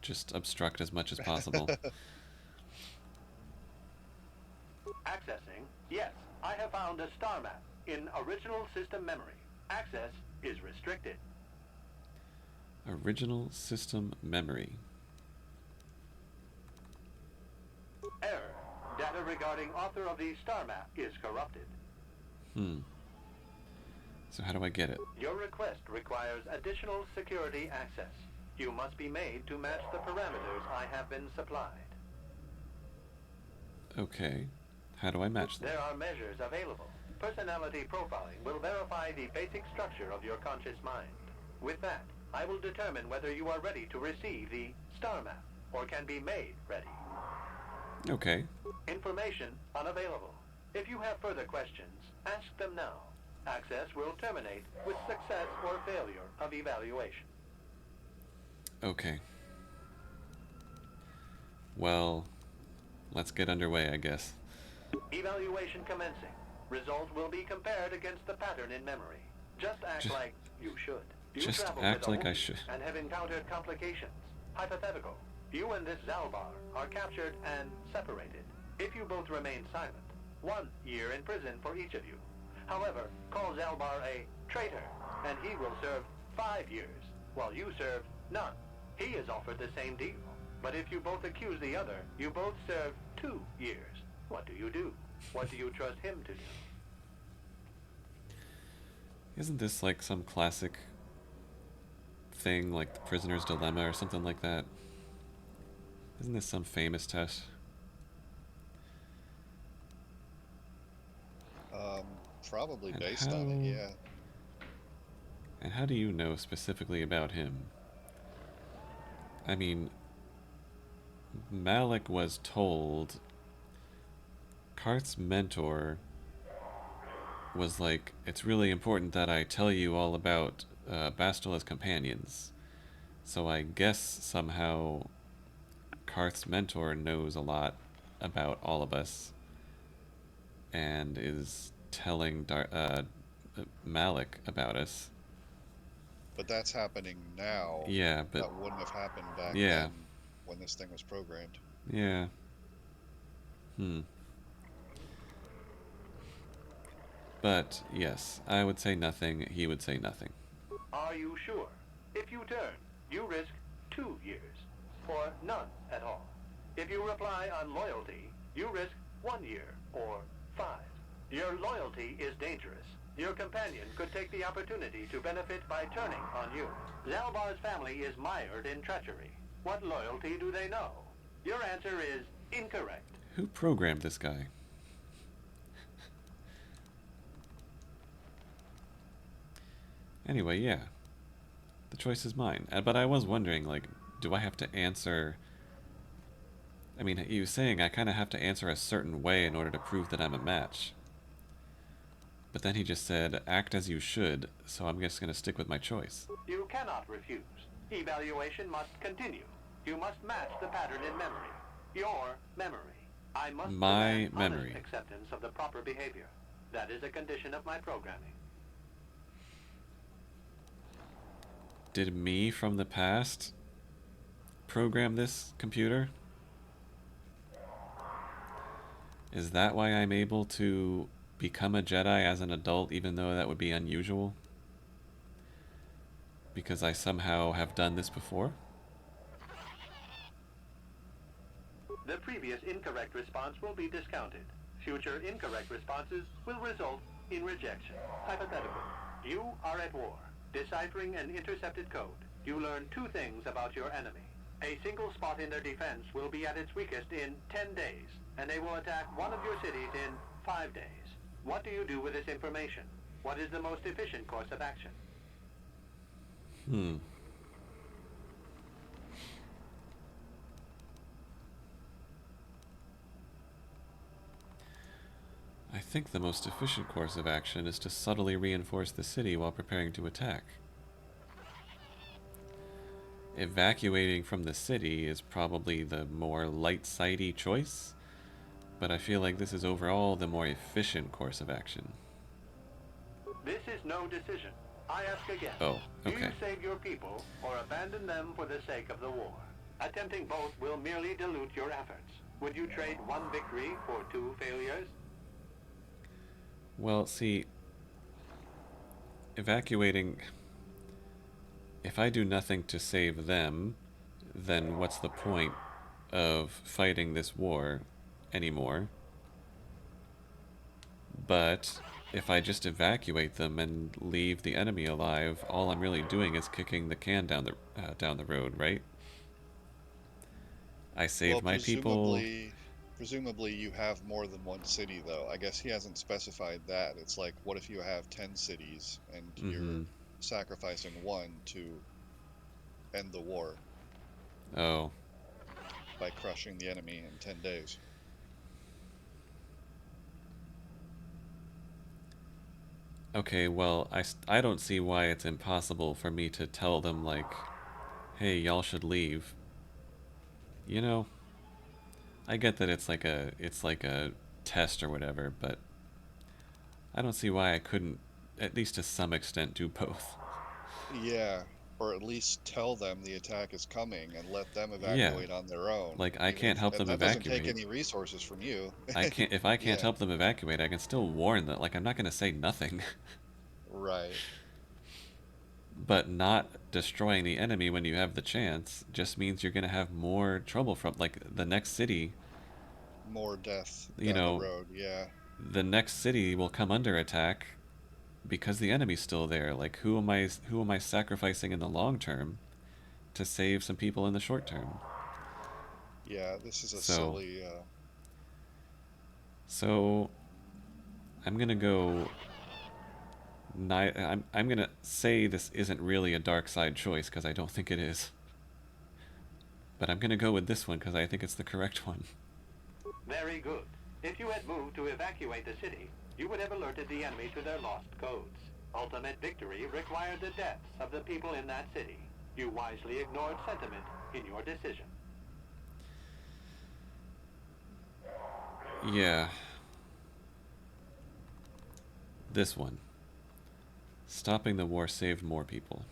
[SPEAKER 1] just obstruct as much as possible.
[SPEAKER 5] Accessing. Yes, I have found a star map in original system memory. Access is restricted.
[SPEAKER 1] Original system memory.
[SPEAKER 5] Error. Data regarding author of the star map is corrupted.
[SPEAKER 1] So how do I get it?
[SPEAKER 5] Your request requires additional security access. You must be made to match the parameters I have been supplied.
[SPEAKER 1] Okay. How do I match them?
[SPEAKER 5] There are measures available. Personality profiling will verify the basic structure of your conscious mind. With that, I will determine whether you are ready to receive the star map or can be made ready.
[SPEAKER 1] Okay.
[SPEAKER 5] Information unavailable. If you have further questions, ask them now. Access will terminate with success or failure of evaluation.
[SPEAKER 1] Okay. Well, let's get underway, I guess.
[SPEAKER 5] Evaluation commencing. Result will be compared against the pattern in memory. Just act like you should. You
[SPEAKER 1] Just
[SPEAKER 5] traveled
[SPEAKER 1] act
[SPEAKER 5] with a
[SPEAKER 1] like I
[SPEAKER 5] wound
[SPEAKER 1] should.
[SPEAKER 5] and have encountered complications. Hypothetical. You and this Zaalbar are captured and separated. If you both remain silent, 1 year in prison for each of you. However, call Zaalbar a traitor, and he will serve 5 years, while you serve none. He is offered the same deal. But if you both accuse the other, you both serve 2 years. What do you do? What do you trust him to do?
[SPEAKER 1] Isn't this like some classic thing, like the prisoner's dilemma or something like that? Isn't this some famous test?
[SPEAKER 2] Probably
[SPEAKER 1] And
[SPEAKER 2] based on it, yeah.
[SPEAKER 1] And how do you know specifically about him? I mean, Malik was told Karth's mentor was like, it's really important that I tell you all about Bastila's companions. So I guess somehow Karth's mentor knows a lot about all of us and is telling Malik about us.
[SPEAKER 2] But that's happening now.
[SPEAKER 1] Yeah, but
[SPEAKER 2] that wouldn't have happened back
[SPEAKER 1] yeah.
[SPEAKER 2] then when this thing was programmed.
[SPEAKER 1] Yeah. But yes, I would say nothing, he would say nothing.
[SPEAKER 5] Are you sure? If you turn, you risk 2 years, or none at all. If you reply on loyalty, you risk 1 year, or 5. Your loyalty is dangerous. Your companion could take the opportunity to benefit by turning on you. Zaalbar's family is mired in treachery. What loyalty do they know? Your answer is incorrect.
[SPEAKER 1] Who programmed this guy? Anyway, yeah. The choice is mine. But I was wondering, like, do I have to answer... I mean, he was saying I kind of have to answer a certain way in order to prove that I'm a match. But then he just said, act as you should, so I'm just going to stick with my choice.
[SPEAKER 5] You cannot refuse. Evaluation must continue. You must match the pattern in memory. Your memory. I must
[SPEAKER 1] My
[SPEAKER 5] demand
[SPEAKER 1] memory.
[SPEAKER 5] honest acceptance of the proper behavior. That is a condition of my programming.
[SPEAKER 1] Did me from the past program this computer? Is that why I'm able to become a Jedi as an adult, even though that would be unusual? Because I somehow have done this before?
[SPEAKER 5] The previous incorrect response will be discounted. Future incorrect responses will result in rejection. Hypothetical. You are at war. Deciphering an intercepted code, you learn two things about your enemy. A single spot in their defense will be at its weakest in 10 days, and they will attack one of your cities in 5 days. What do you do with this information? What is the most efficient course of action?
[SPEAKER 1] I think the most efficient course of action is to subtly reinforce the city while preparing to attack. Evacuating from the city is probably the more light-sighty choice, but I feel like this is overall the more efficient course of action.
[SPEAKER 5] This is no decision. I ask again.
[SPEAKER 1] Oh,
[SPEAKER 5] Do you
[SPEAKER 1] okay.
[SPEAKER 5] save your people or abandon them for the sake of the war? Attempting both will merely dilute your efforts. Would you trade one victory for 2 failures?
[SPEAKER 1] Well, see, evacuating... If I do nothing to save them, then what's the point of fighting this war anymore? But if I just evacuate them and leave the enemy alive, all I'm really doing is kicking the can down the road, right? I saved my people.
[SPEAKER 2] Presumably you have more than one city, though. I guess he hasn't specified that. It's like, what if you have 10 cities and you're sacrificing one to end the war
[SPEAKER 1] Oh.
[SPEAKER 2] by crushing the enemy in 10 days?
[SPEAKER 1] Okay, well, I don't see why it's impossible for me to tell them, like, hey, y'all should leave. You know, I get that it's like a test or whatever, but I don't see why I couldn't, at least to some extent, do both.
[SPEAKER 2] Yeah, or at least tell them the attack is coming and let them
[SPEAKER 1] Yeah.
[SPEAKER 2] evacuate on their own.
[SPEAKER 1] Like, I can't help
[SPEAKER 2] and
[SPEAKER 1] them
[SPEAKER 2] that doesn't
[SPEAKER 1] evacuate.
[SPEAKER 2] take any resources from you.
[SPEAKER 1] If I can't
[SPEAKER 2] Yeah.
[SPEAKER 1] help them evacuate, I can still warn them. Like, I'm not going to say nothing.
[SPEAKER 2] Right.
[SPEAKER 1] But not destroying the enemy when you have the chance just means you're going to have more trouble from, like, the next city.
[SPEAKER 2] More death
[SPEAKER 1] You
[SPEAKER 2] down
[SPEAKER 1] know,
[SPEAKER 2] the road, yeah.
[SPEAKER 1] The next city will come under attack because the enemy's still there. Like, who am I sacrificing in the long term to save some people in the short term?
[SPEAKER 2] Yeah, this is a
[SPEAKER 1] So-
[SPEAKER 2] silly...
[SPEAKER 1] So I'm gonna go. I'm gonna say this isn't really a dark side choice because I don't think it is. But I'm gonna go with this one because I think it's the correct one.
[SPEAKER 5] Very good. If you had moved to evacuate the city, you would have alerted the enemy to their lost codes. Ultimate victory required the deaths of the people in that city. You wisely ignored sentiment in your decision.
[SPEAKER 1] Yeah. This one. Stopping the war saved more people.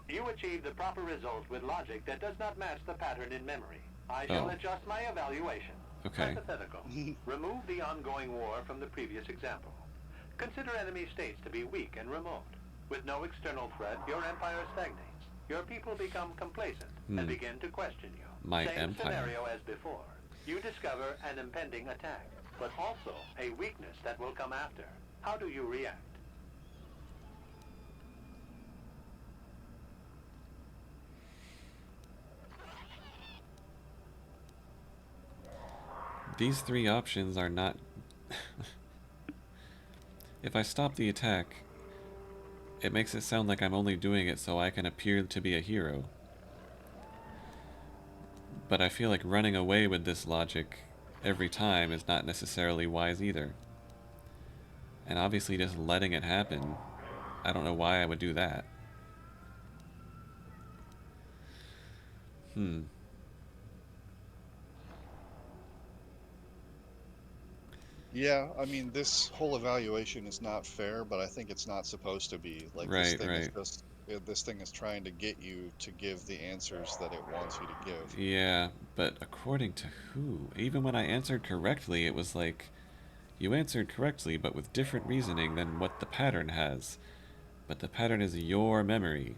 [SPEAKER 5] You achieved the proper result with logic that does not match the pattern in memory. I shall
[SPEAKER 1] Oh.
[SPEAKER 5] adjust my evaluation.
[SPEAKER 1] Okay.
[SPEAKER 5] Hypothetical. Remove the ongoing war from the previous example. Consider enemy states to be weak and remote. With no external threat, your empire stagnates. Your people become complacent and begin to question you.
[SPEAKER 1] My
[SPEAKER 5] Same
[SPEAKER 1] empire.
[SPEAKER 5] scenario as before. You discover an impending attack, but also a weakness that will come after. How do you react?
[SPEAKER 1] These three options are not... If I stop the attack, it makes it sound like I'm only doing it so I can appear to be a hero. But I feel like running away with this logic every time is not necessarily wise either. And obviously just letting it happen, I don't know why I would do that.
[SPEAKER 2] Yeah, I mean, this whole evaluation is not fair, but I think it's not supposed to be. Like, this
[SPEAKER 1] Right,
[SPEAKER 2] thing is
[SPEAKER 1] right.
[SPEAKER 2] just... This thing is trying to get you to give the answers that it wants you to give.
[SPEAKER 1] Yeah, but according to who? Even when I answered correctly, it was like, you answered correctly, but with different reasoning than what the pattern has. But the pattern is your memory.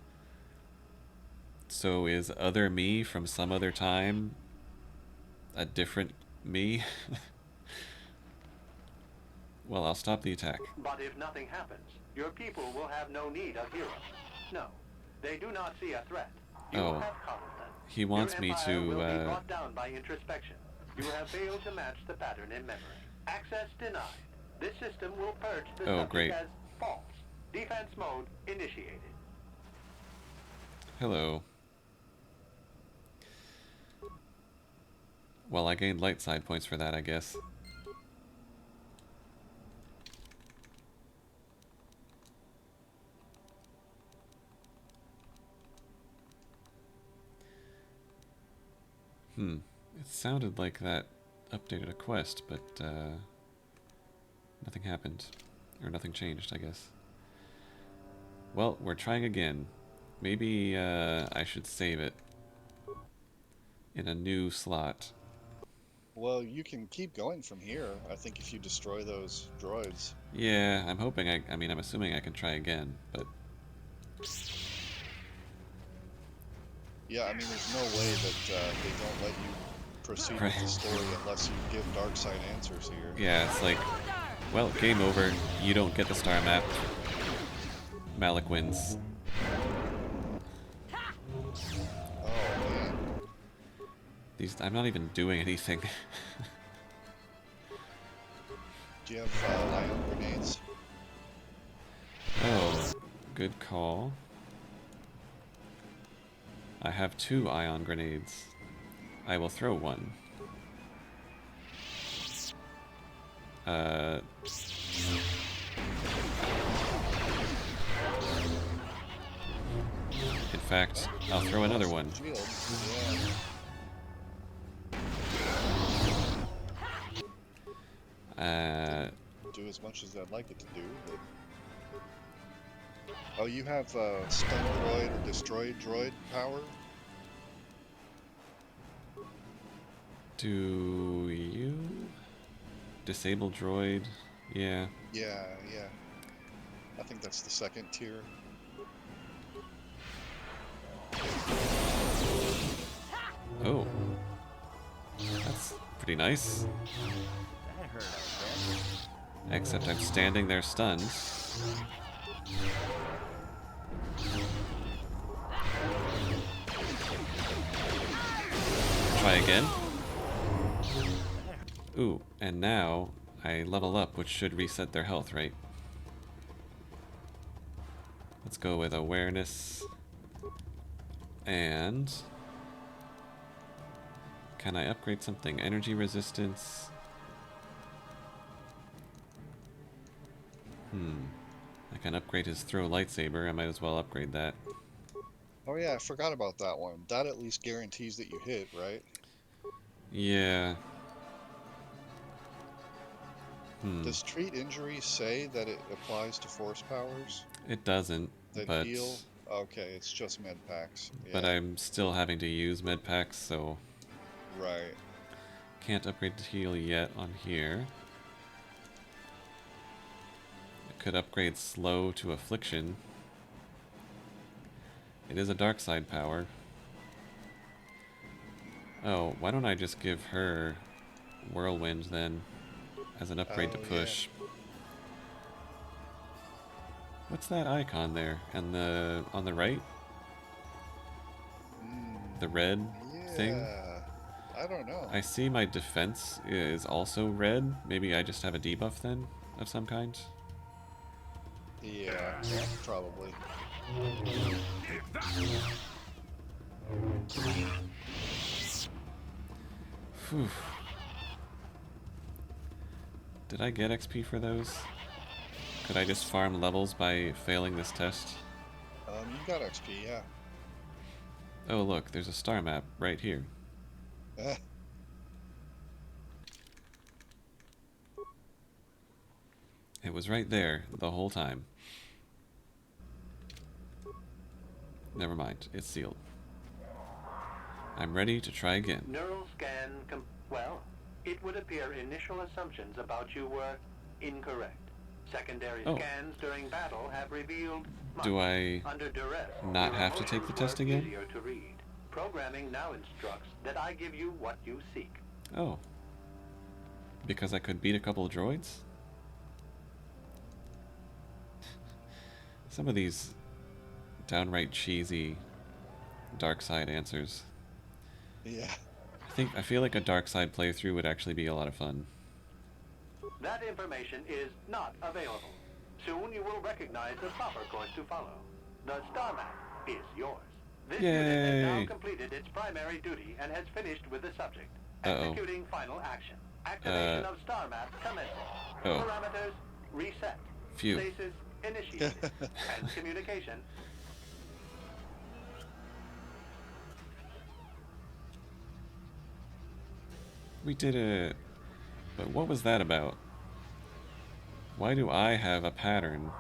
[SPEAKER 1] So is other me from some other time A different me? Well, I'll stop the attack.
[SPEAKER 5] But if nothing happens, your people will have no need of heroes. No, they do not see a threat. You
[SPEAKER 1] Oh,
[SPEAKER 5] have coddled them.
[SPEAKER 1] he wants
[SPEAKER 5] Your
[SPEAKER 1] me
[SPEAKER 5] empire will be
[SPEAKER 1] to,
[SPEAKER 5] brought down by introspection. You have failed to match the pattern in memory. Access denied. This system will purge the
[SPEAKER 1] Oh,
[SPEAKER 5] subject
[SPEAKER 1] great.
[SPEAKER 5] as false. Defense mode initiated.
[SPEAKER 1] Hello. Well, I gained light side points for that, I guess. It sounded like that updated a quest, but nothing happened. Or nothing changed, I guess. Well, we're trying again. Maybe I should save it in a new slot.
[SPEAKER 2] Well, you can keep going from here. I think if you destroy those droids.
[SPEAKER 1] Yeah, I'm hoping I mean, I'm assuming I can try again, but...
[SPEAKER 2] Yeah, I mean, there's no way that they don't let you proceed with the story unless you give Darkseid answers here.
[SPEAKER 1] Yeah, it's like, well, game over. You don't get the star map. Malik wins.
[SPEAKER 2] Oh, man.
[SPEAKER 1] I'm not even doing anything.
[SPEAKER 2] Do you have ion grenades?
[SPEAKER 1] Oh, good call. I have 2 ion grenades. I will throw one. In fact, I'll throw another one.
[SPEAKER 2] Shield. Yeah. Do as much as I'd like it to do, but... Oh, you have stun droid and destroy droid power?
[SPEAKER 1] Do you? Disable droid? Yeah.
[SPEAKER 2] Yeah. I think that's the second tier.
[SPEAKER 1] Oh. That's pretty nice.
[SPEAKER 4] That hurt, I bet.
[SPEAKER 1] Except I'm standing there stunned. Try again. Ooh, and now I level up, which should reset their health, right? Let's go with awareness. And... can I upgrade something? Energy resistance. I can upgrade his throw lightsaber. I might as well upgrade that.
[SPEAKER 2] Oh yeah, I forgot about that one. That at least guarantees that you hit, right?
[SPEAKER 1] Yeah.
[SPEAKER 2] Does treat injury say that it applies to force powers?
[SPEAKER 1] It doesn't,
[SPEAKER 2] That
[SPEAKER 1] but...
[SPEAKER 2] heal? Okay, it's just med packs. Yeah.
[SPEAKER 1] But I'm still having to use med packs, so...
[SPEAKER 2] Right.
[SPEAKER 1] Can't upgrade to heal yet on here. I could upgrade slow to affliction. It is a dark side power. Oh, why don't I just give her whirlwind then as an upgrade to push?
[SPEAKER 2] Yeah.
[SPEAKER 1] What's that icon there? And on the right? The red thing?
[SPEAKER 2] Yeah. I don't know.
[SPEAKER 1] I see my defense is also red. Maybe I just have a debuff then of some kind.
[SPEAKER 2] Yeah, probably.
[SPEAKER 1] Phew. Did I get XP for those? Could I just farm levels by failing this test?
[SPEAKER 2] You got XP, yeah.
[SPEAKER 1] Oh look, there's a star map right here. It was right there the whole time. Never mind, it's sealed. I'm ready to try again.
[SPEAKER 5] Neural scan well, it would appear initial assumptions about you were incorrect. Secondary scans during battle have revealed
[SPEAKER 1] Do I
[SPEAKER 5] under duress,
[SPEAKER 1] not
[SPEAKER 5] your
[SPEAKER 1] have to take the
[SPEAKER 5] emotions
[SPEAKER 1] test
[SPEAKER 5] were
[SPEAKER 1] again?
[SPEAKER 5] easier to read. Programming now instructs that I give you what you seek.
[SPEAKER 1] Oh. Because I could beat a couple of droids? Some of these downright cheesy dark side answers.
[SPEAKER 2] Yeah.
[SPEAKER 1] I feel like a dark side playthrough would actually be a lot of fun.
[SPEAKER 5] That information is not available. Soon you will recognize the proper course to follow. The star map is yours. This unit has now
[SPEAKER 1] Yay!
[SPEAKER 5] completed its primary duty and has finished with the subject.
[SPEAKER 1] Uh-oh.
[SPEAKER 5] Executing final action. Activation of star map commencing.
[SPEAKER 1] Oh.
[SPEAKER 5] Parameters reset.
[SPEAKER 1] Phew.
[SPEAKER 5] Stasis initiated. And communication.
[SPEAKER 1] We did it. But what was that about? Why do I have a pattern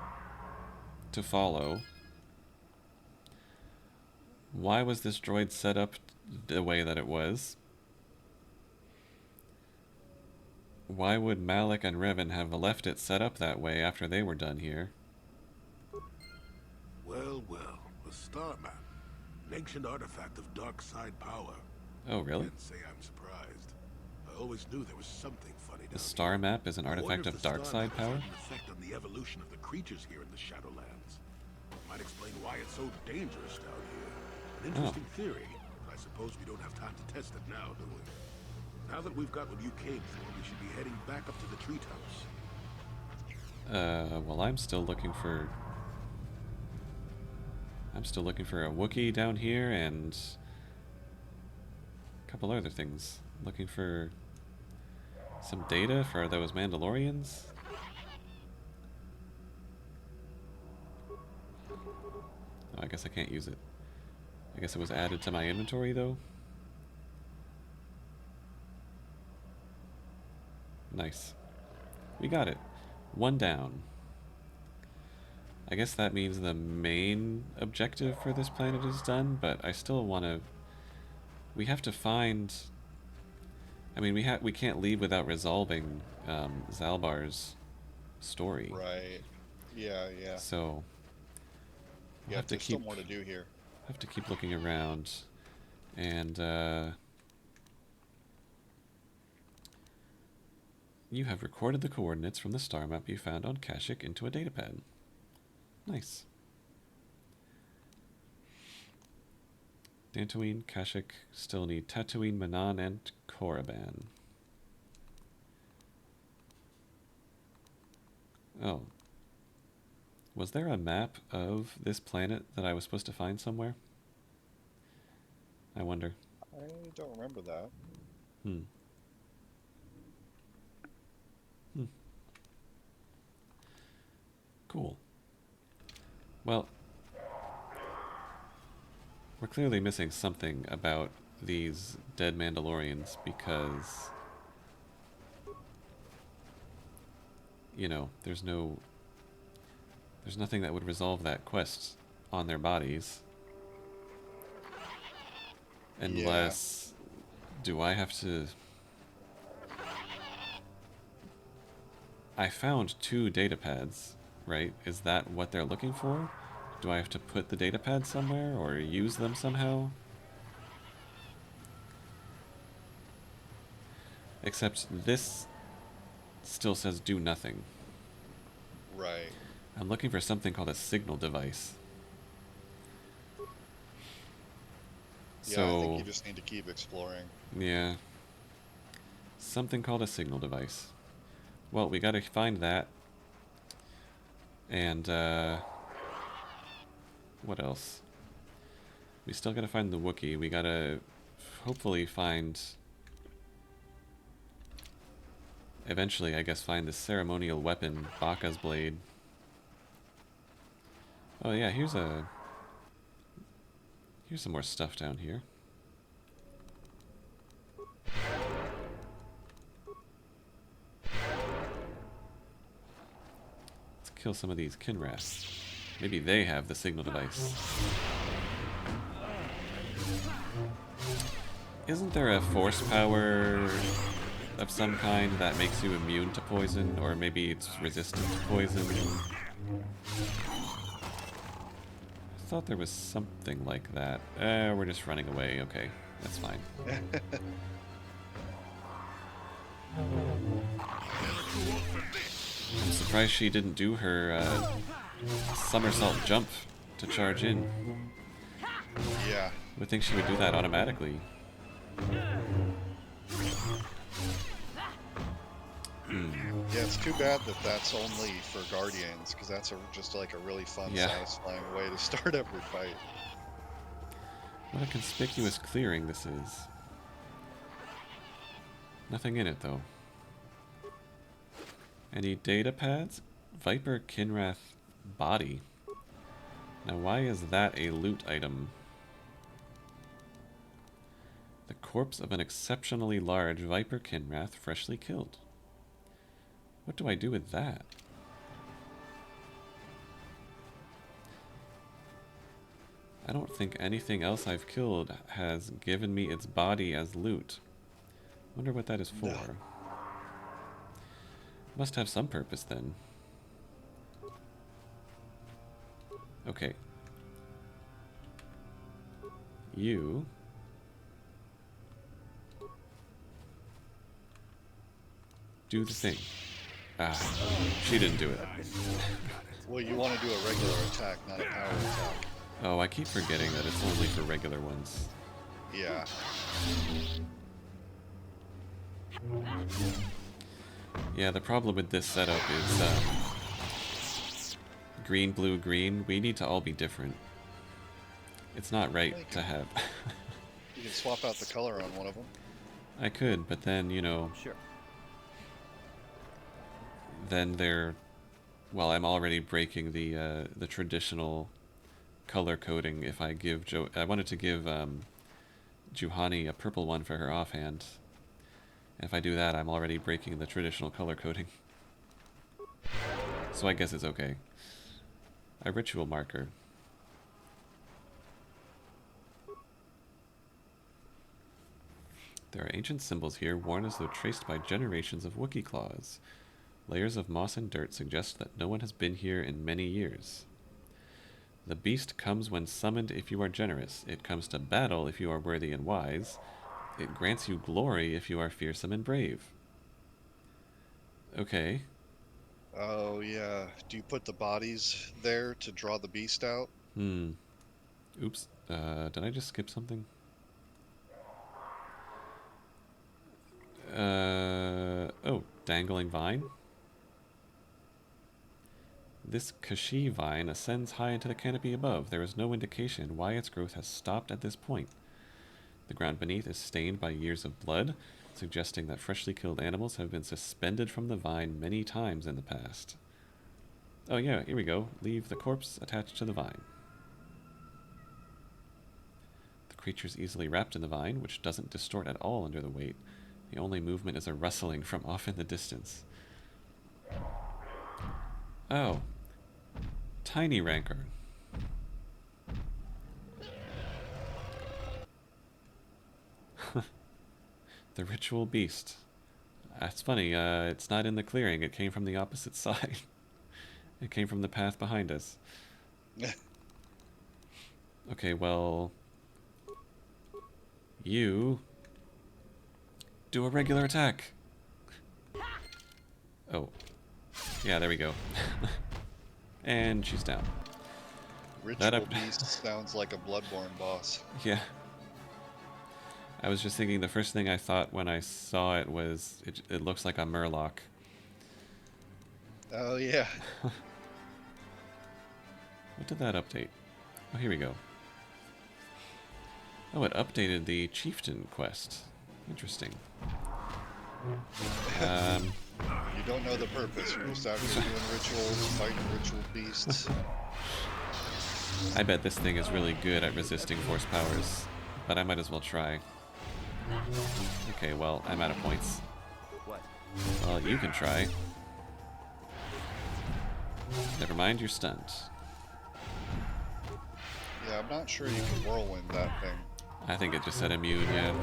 [SPEAKER 1] to follow? Why was this droid set up the way that it was? Why would Malik and Revan have left it set up that way after they were done here?
[SPEAKER 3] Well, well, the star map. An ancient artifact of dark side power.
[SPEAKER 1] Oh, really?
[SPEAKER 3] Can't say I'm surprised. I always knew there was something funny down
[SPEAKER 1] The star map is an
[SPEAKER 3] here. I
[SPEAKER 1] artifact
[SPEAKER 3] wonder
[SPEAKER 1] of
[SPEAKER 3] if the
[SPEAKER 1] dark
[SPEAKER 3] star
[SPEAKER 1] side
[SPEAKER 3] map has
[SPEAKER 1] power?
[SPEAKER 3] had an effect on the evolution of the creatures here in the Shadowlands. Might explain why it's so dangerous down here. An interesting theory, but I suppose we don't have time to test it now, do we? Now that we've got what you came for, we should be heading back up to the treetops.
[SPEAKER 1] Well, I'm still looking for a Wookiee down here and a couple other things. Looking for some data for those Mandalorians. Oh, I guess I can't use it. I guess it was added to my inventory though. Nice. We got it. One down. I guess that means the main objective for this planet is done, but I still want to... We have to find... I mean, we can't leave without resolving Zaalbar's story.
[SPEAKER 2] Right. Yeah, yeah.
[SPEAKER 1] So...
[SPEAKER 2] Yeah,
[SPEAKER 1] have to
[SPEAKER 2] there's still more to do here.
[SPEAKER 1] Have to keep looking around. And, you have recorded the coordinates from the star map you found on Kashyyyk into a datapad. Nice. Dantooine, Kashyyyk still need Tatooine, Manan, and Korriban. Oh. Was there a map of this planet that I was supposed to find somewhere? I wonder.
[SPEAKER 2] I don't remember that.
[SPEAKER 1] Cool. Well, we're clearly missing something about these dead Mandalorians because, you know, there's nothing that would resolve that quest on their bodies. Unless, do I have to... I found 2 datapads, right? Is that what they're looking for? Do I have to put the datapad somewhere or use them somehow? Except this still says do nothing.
[SPEAKER 2] Right.
[SPEAKER 1] I'm looking for something called a signal device.
[SPEAKER 2] Yeah, I think you just need to keep exploring.
[SPEAKER 1] Yeah. Something called a signal device. Well, we gotta find that. And, what else? We still gotta find the Wookiee. We gotta hopefully find... Eventually, I guess, find the ceremonial weapon, Baka's blade. Oh yeah, here's some more stuff down here. Let's kill some of these Kinraths. Maybe they have the signal device. Isn't there a force power of some kind that makes you immune to poison? Or maybe it's resistant to poison? I thought there was something like that. We're just running away. Okay, that's fine. I'm surprised she didn't do her somersault jump to charge in.
[SPEAKER 2] Yeah.
[SPEAKER 1] Would think she would do that automatically.
[SPEAKER 2] Yeah, it's too bad that that's only for Guardians, because that's just like a really fun, satisfying way to start every fight.
[SPEAKER 1] What a conspicuous clearing this is. Nothing in it, though. Any data pads? Viper Kinrath body. Now, why is that a loot item? The corpse of an exceptionally large Viper Kinrath freshly killed. What do I do with that? I don't think anything else I've killed has given me its body as loot. Wonder what that is for. No. Must have some purpose then. Okay. You... do the thing. Ah, she didn't do it.
[SPEAKER 2] Well, you want to do a regular attack, not a power attack.
[SPEAKER 1] Oh, I keep forgetting that it's only for regular ones.
[SPEAKER 2] Yeah.
[SPEAKER 1] Yeah, the problem with this setup is green, blue, green. We need to all be different. It's not right to have.
[SPEAKER 2] You can swap out the color on one of them.
[SPEAKER 1] I could, but then, you know...
[SPEAKER 4] Sure.
[SPEAKER 1] Then they're... Well, I'm already breaking the traditional color coding if I give I wanted to give Juhani a purple one for her offhand. If I do that, I'm already breaking the traditional color coding. So I guess it's okay. A ritual marker. There are ancient symbols here, worn as though traced by generations of Wookiee claws. Layers of moss and dirt suggest that no one has been here in many years. The beast comes when summoned if you are generous. It comes to battle if you are worthy and wise. It grants you glory if you are fearsome and brave. Okay.
[SPEAKER 2] Oh, yeah. Do you put the bodies there to draw the beast out?
[SPEAKER 1] Oops. Did I just skip something? Oh, dangling vine. This Kashyyyk vine ascends high into the canopy above. There is no indication why its growth has stopped at this point. The ground beneath is stained by years of blood, suggesting that freshly killed animals have been suspended from the vine many times in the past. Oh yeah, here we go. Leave the corpse attached to the vine. The creature's easily wrapped in the vine, which doesn't distort at all under the weight. The only movement is a rustling from off in the distance. Oh. Tiny Rancor. The ritual beast. That's funny, it's not in the clearing, it came from the opposite side. It came from the path behind us. Okay, well... You... do a regular attack! Oh. Yeah, there we go. And she's down.
[SPEAKER 2] Ritual beast sounds like a Bloodborne boss.
[SPEAKER 1] Yeah. I was just thinking the first thing I thought when I saw it was it looks like a Murloc.
[SPEAKER 2] Oh yeah.
[SPEAKER 1] What did that update? Oh, here we go. Oh, it updated the Chieftain quest. Interesting.
[SPEAKER 2] You don't know the purpose. You're just out here doing rituals, fighting ritual beasts.
[SPEAKER 1] I bet this thing is really good at resisting force powers, but I might as well try. Okay, well, I'm out of points.
[SPEAKER 4] What?
[SPEAKER 1] Well, you can try. Never mind, you're stunned.
[SPEAKER 2] Yeah, I'm not sure you can whirlwind that thing.
[SPEAKER 1] I think it just said immune, yeah.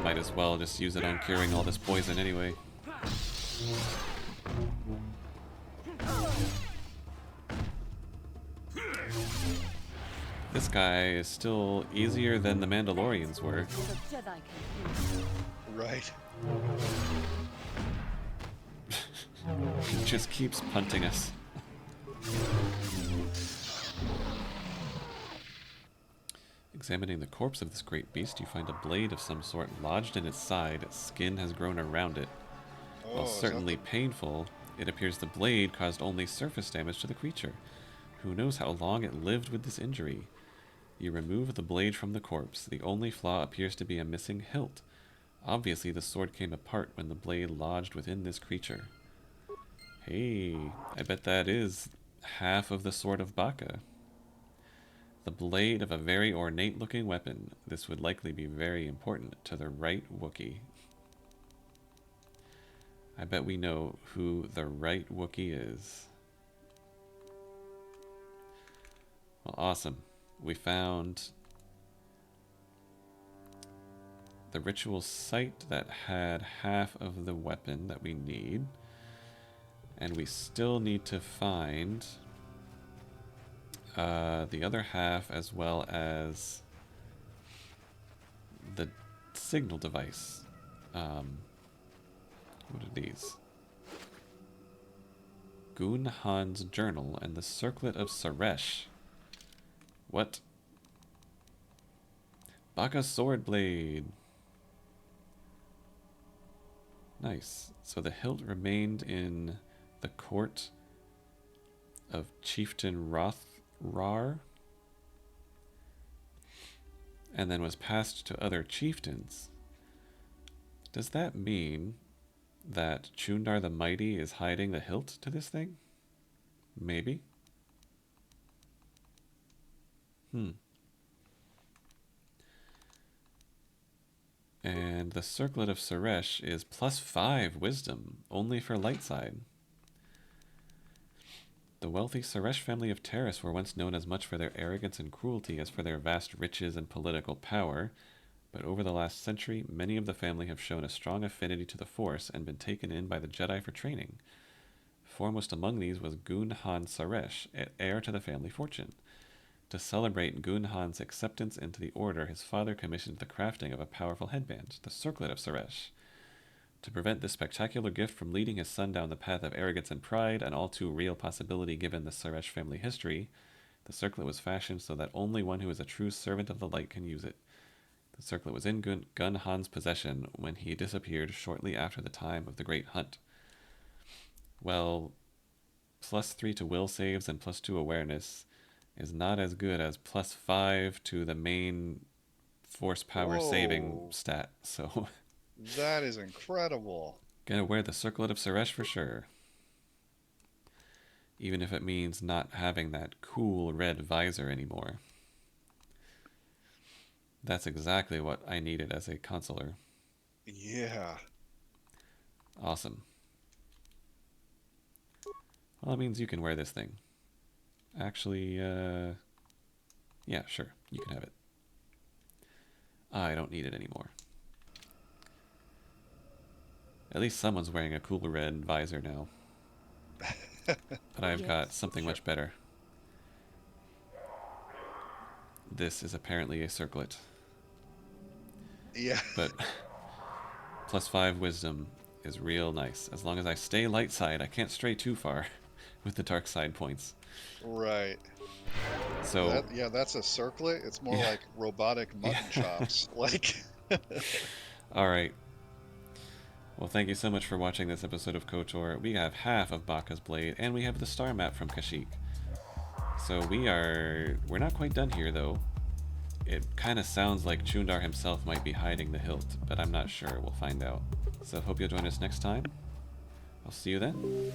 [SPEAKER 1] Might as well just use it on curing all this poison anyway. This guy is still easier than the Mandalorians were.
[SPEAKER 2] Right.
[SPEAKER 1] It just keeps punting us. Examining the corpse of this great beast, you find a blade of some sort lodged in its side. Skin has grown around it. While
[SPEAKER 2] Oh, is that
[SPEAKER 1] certainly painful, it appears the blade caused only surface damage to the creature. Who knows how long it lived with this injury? You remove the blade from the corpse. The only flaw appears to be a missing hilt. Obviously, the sword came apart when the blade lodged within this creature. Hey, I bet that is half of the Sword of Baka. The blade of a very ornate-looking weapon. This would likely be very important to the right Wookiee. I bet we know who the right Wookiee is. Well, awesome. We found the ritual site that had half of the weapon that we need. And we still need to find the other half, as well as the signal device. What are these? Goon Han's journal and the circlet of Saresh. What? Baka's sword blade. Nice. So the hilt remained in the court of Chieftain Rothrar, and then was passed to other chieftains. Does that mean that Chundar the Mighty is hiding the hilt to this thing? Maybe. And the circlet of Saresh is +5 wisdom, only for light side. The wealthy Saresh family of Terrace were once known as much for their arrogance and cruelty as for their vast riches and political power, but over the last century, many of the family have shown a strong affinity to the Force and been taken in by the Jedi for training. Foremost among these was Goon Han Saresh, heir to the family fortune. To celebrate Goon Han's acceptance into the Order, his father commissioned the crafting of a powerful headband, the Circlet of Saresh. To prevent this spectacular gift from leading his son down the path of arrogance and pride, an all too real possibility given the Saresh family history, the circlet was fashioned so that only one who is a true servant of the light can use it. The circlet was in Gun Han's possession when he disappeared shortly after the time of the Great Hunt. Well, +3 to will saves and +2 awareness is not as good as +5 to the main force power saving stat, so...
[SPEAKER 2] That is incredible.
[SPEAKER 1] Gonna wear the Circlet of Saresh for sure. Even if it means not having that cool red visor anymore. That's exactly what I needed as a consular.
[SPEAKER 2] Yeah.
[SPEAKER 1] Awesome. Well, it means you can wear this thing. Actually, yeah, sure. You can have it. I don't need it anymore. At least someone's wearing a cool red visor now. But I've got something much better. This is apparently a circlet.
[SPEAKER 2] Yeah.
[SPEAKER 1] But +5 wisdom is real nice. As long as I stay light side, I can't stray too far with the dark side points.
[SPEAKER 2] Right.
[SPEAKER 1] So
[SPEAKER 2] that's a circlet. It's more like robotic mutton chops. Like.
[SPEAKER 1] All right. Well, thank you so much for watching this episode of KOTOR. We have half of Baka's blade, and we have the star map from Kashyyyk. So we're not quite done here, though. It kind of sounds like Chundar himself might be hiding the hilt, but I'm not sure. We'll find out. So hope you'll join us next time. I'll see you then.